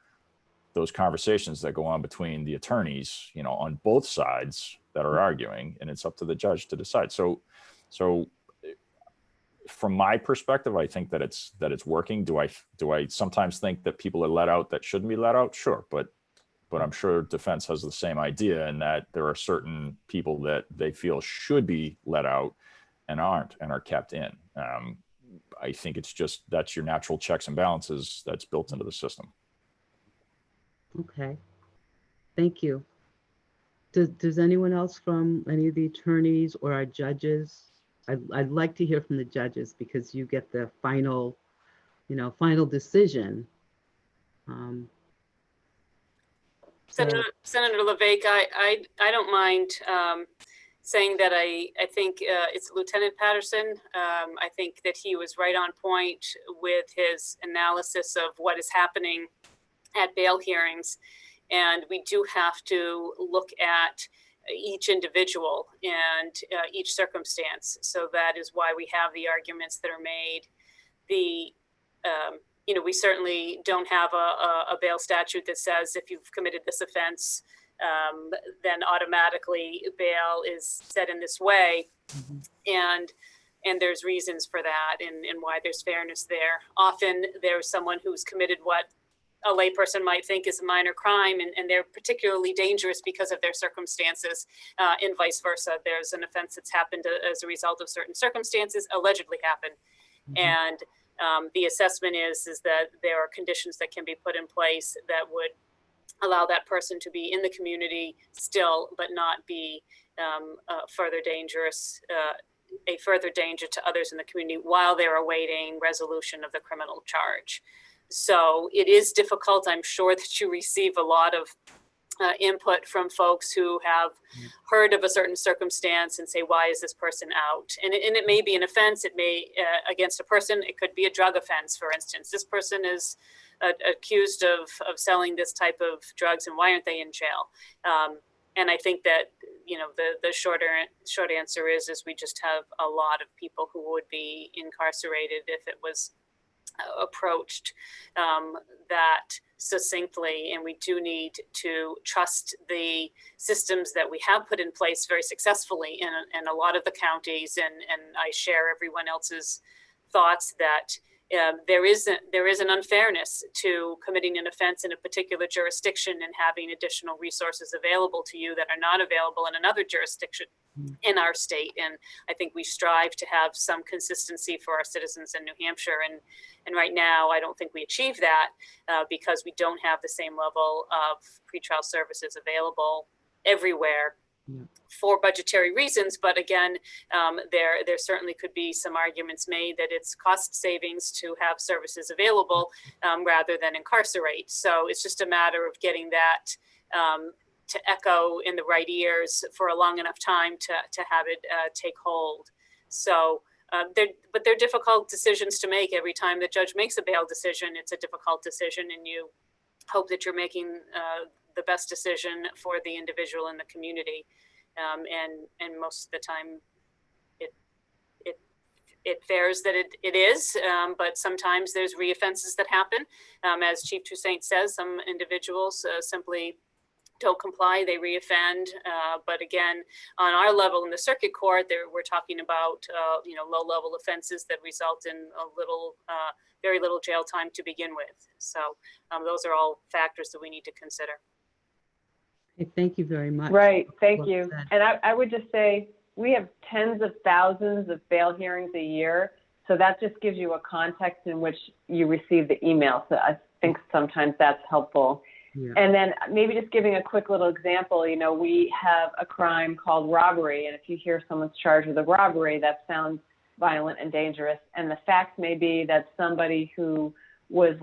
those conversations that go on between the attorneys, on both sides that are arguing, and it's up to the judge to decide. So from my perspective, I think that it's working. Do I sometimes think that people are let out that shouldn't be let out? Sure. But I'm sure defense has the same idea, in that there are certain people that they feel should be let out and aren't, and are kept in. I think it's just, that's your natural checks and balances that's built into the system. Okay, thank you. Does anyone else from any of the attorneys or our judges? I'd like to hear from the judges, because you get the final decision. Senator LeVake, I don't mind saying that I think it's Lieutenant Patterson. I think that he was right on point with his analysis of what is happening at bail hearings. And we do have to look at each individual and each circumstance. So that is why we have the arguments that are made. We certainly don't have a bail statute that says if you've committed this offense, then automatically bail is set in this way. And there's reasons for that, and why there's fairness there. Often there's someone who's committed what a layperson might think is a minor crime, and they're particularly dangerous because of their circumstances, and vice versa. There's an offense that's happened as a result of certain circumstances, allegedly happened, And the assessment is that there are conditions that can be put in place that would allow that person to be in the community still, but not be a further danger to others in the community while they're awaiting resolution of the criminal charge. So it is difficult. I'm sure that you receive a lot of input from folks who have heard of a certain circumstance and say, why is this person out? And it may be an offense. It may against a person. It could be a drug offense, for instance. This person is accused of selling this type of drugs, and why aren't they in jail? And I think that, you know, the short answer is we just have a lot of people who would be incarcerated if it was approached that succinctly. And we do need to trust the systems that we have put in place very successfully in a lot of the counties. And I share everyone else's thoughts that there is an unfairness to committing an offense in a particular jurisdiction and having additional resources available to you that are not available in another jurisdiction in our state. And I think we strive to have some consistency for our citizens in New Hampshire. And right now, I don't think we achieve that because we don't have the same level of pretrial services available everywhere. For budgetary reasons, but again, there certainly could be some arguments made that it's cost savings to have services available rather than incarcerate. So it's just a matter of getting that to echo in the right ears for a long enough time to have it take hold. So, but they're difficult decisions to make. Every time the judge makes a bail decision, it's a difficult decision, and you hope that you're making the best decision for the individual in the community. And most of the time it fares that it is, but sometimes there's reoffenses that happen. As Chief Toussaint says, some individuals simply don't comply, they reoffend. But again, on our level in the circuit court, we're talking about low-level offenses that result in very little jail time to begin with. So those are all factors that we need to consider. Okay, thank you very much. Right, thank Well you. said. And I would just say, we have tens of thousands of bail hearings a year. So that just gives you a context in which you receive the email. So I think sometimes that's helpful. Yeah. And then maybe just giving a quick little example, you know, we have a crime called robbery. And if you hear someone's charged with a robbery, that sounds violent and dangerous. And the fact may be that somebody who was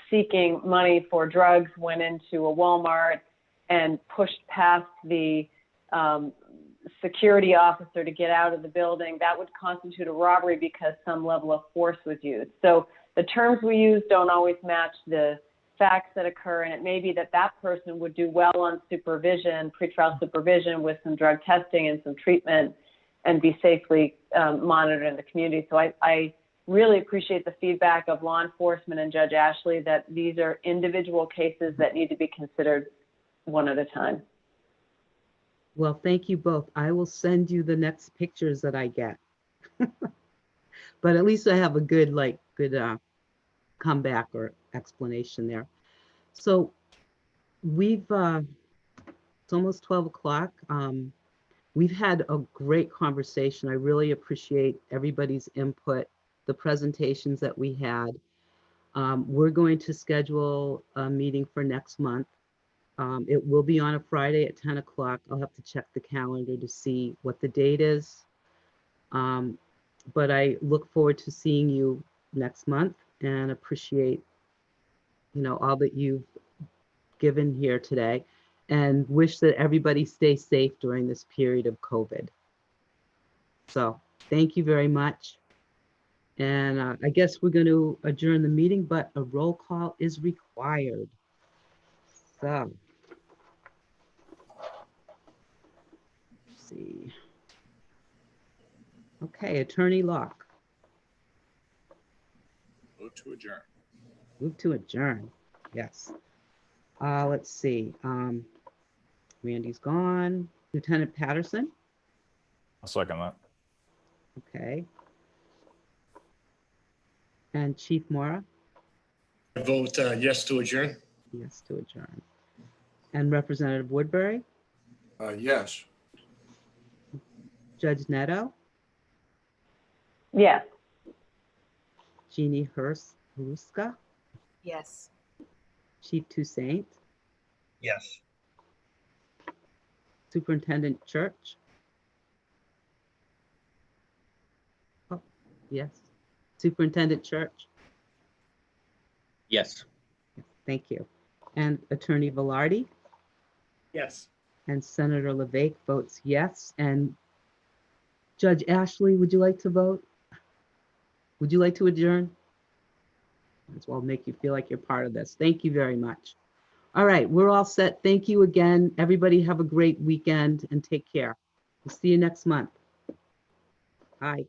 seeking money for drugs went into a Walmart and pushed past the security officer to get out of the building. That would constitute a robbery because some level of force was used. So the terms we use don't always match the facts that occur, and it may be that that person would do well on supervision, pretrial supervision with some drug testing and some treatment, and be safely monitored in the community. So I really appreciate the feedback of law enforcement and Judge Ashley that these are individual cases that need to be considered one at a time. Well, thank you both. I will send you the next pictures that I get. But at least I have a good comeback or explanation there. So we've, it's almost 12 o'clock. We've had a great conversation. I really appreciate everybody's input, the presentations that we had. We're going to schedule a meeting for next month. It will be on a Friday at 10 o'clock. I'll have to check the calendar to see what the date is. But I look forward to seeing you next month and appreciate, you know, all that you've given here today, and wish that everybody stays safe during this period of COVID. So thank you very much. And I guess we're going to adjourn the meeting, but a roll call is required. So, let's see. Okay, Attorney Locke. Move to adjourn. Move to adjourn. Yes. Let's see. Randy's gone. Lieutenant Patterson. I'll second that. Okay. And Chief Mora. I vote yes to adjourn. Yes to adjourn. And Representative Woodbury. Yes. Judge Neto. Yes. Jeannie Haruska, Yes. Chief Toussaint, Yes. Superintendent Church. Oh, yes. Superintendent Church. Yes. Thank you. And Attorney Velarde. Yes. And Senator LeVake votes yes. And Judge Ashley, would you like to vote? Would you like to adjourn? As well make you feel like you're part of this. Thank you very much. All right, we're all set. Thank you again. Everybody have a great weekend and take care. We'll see you next month. Bye.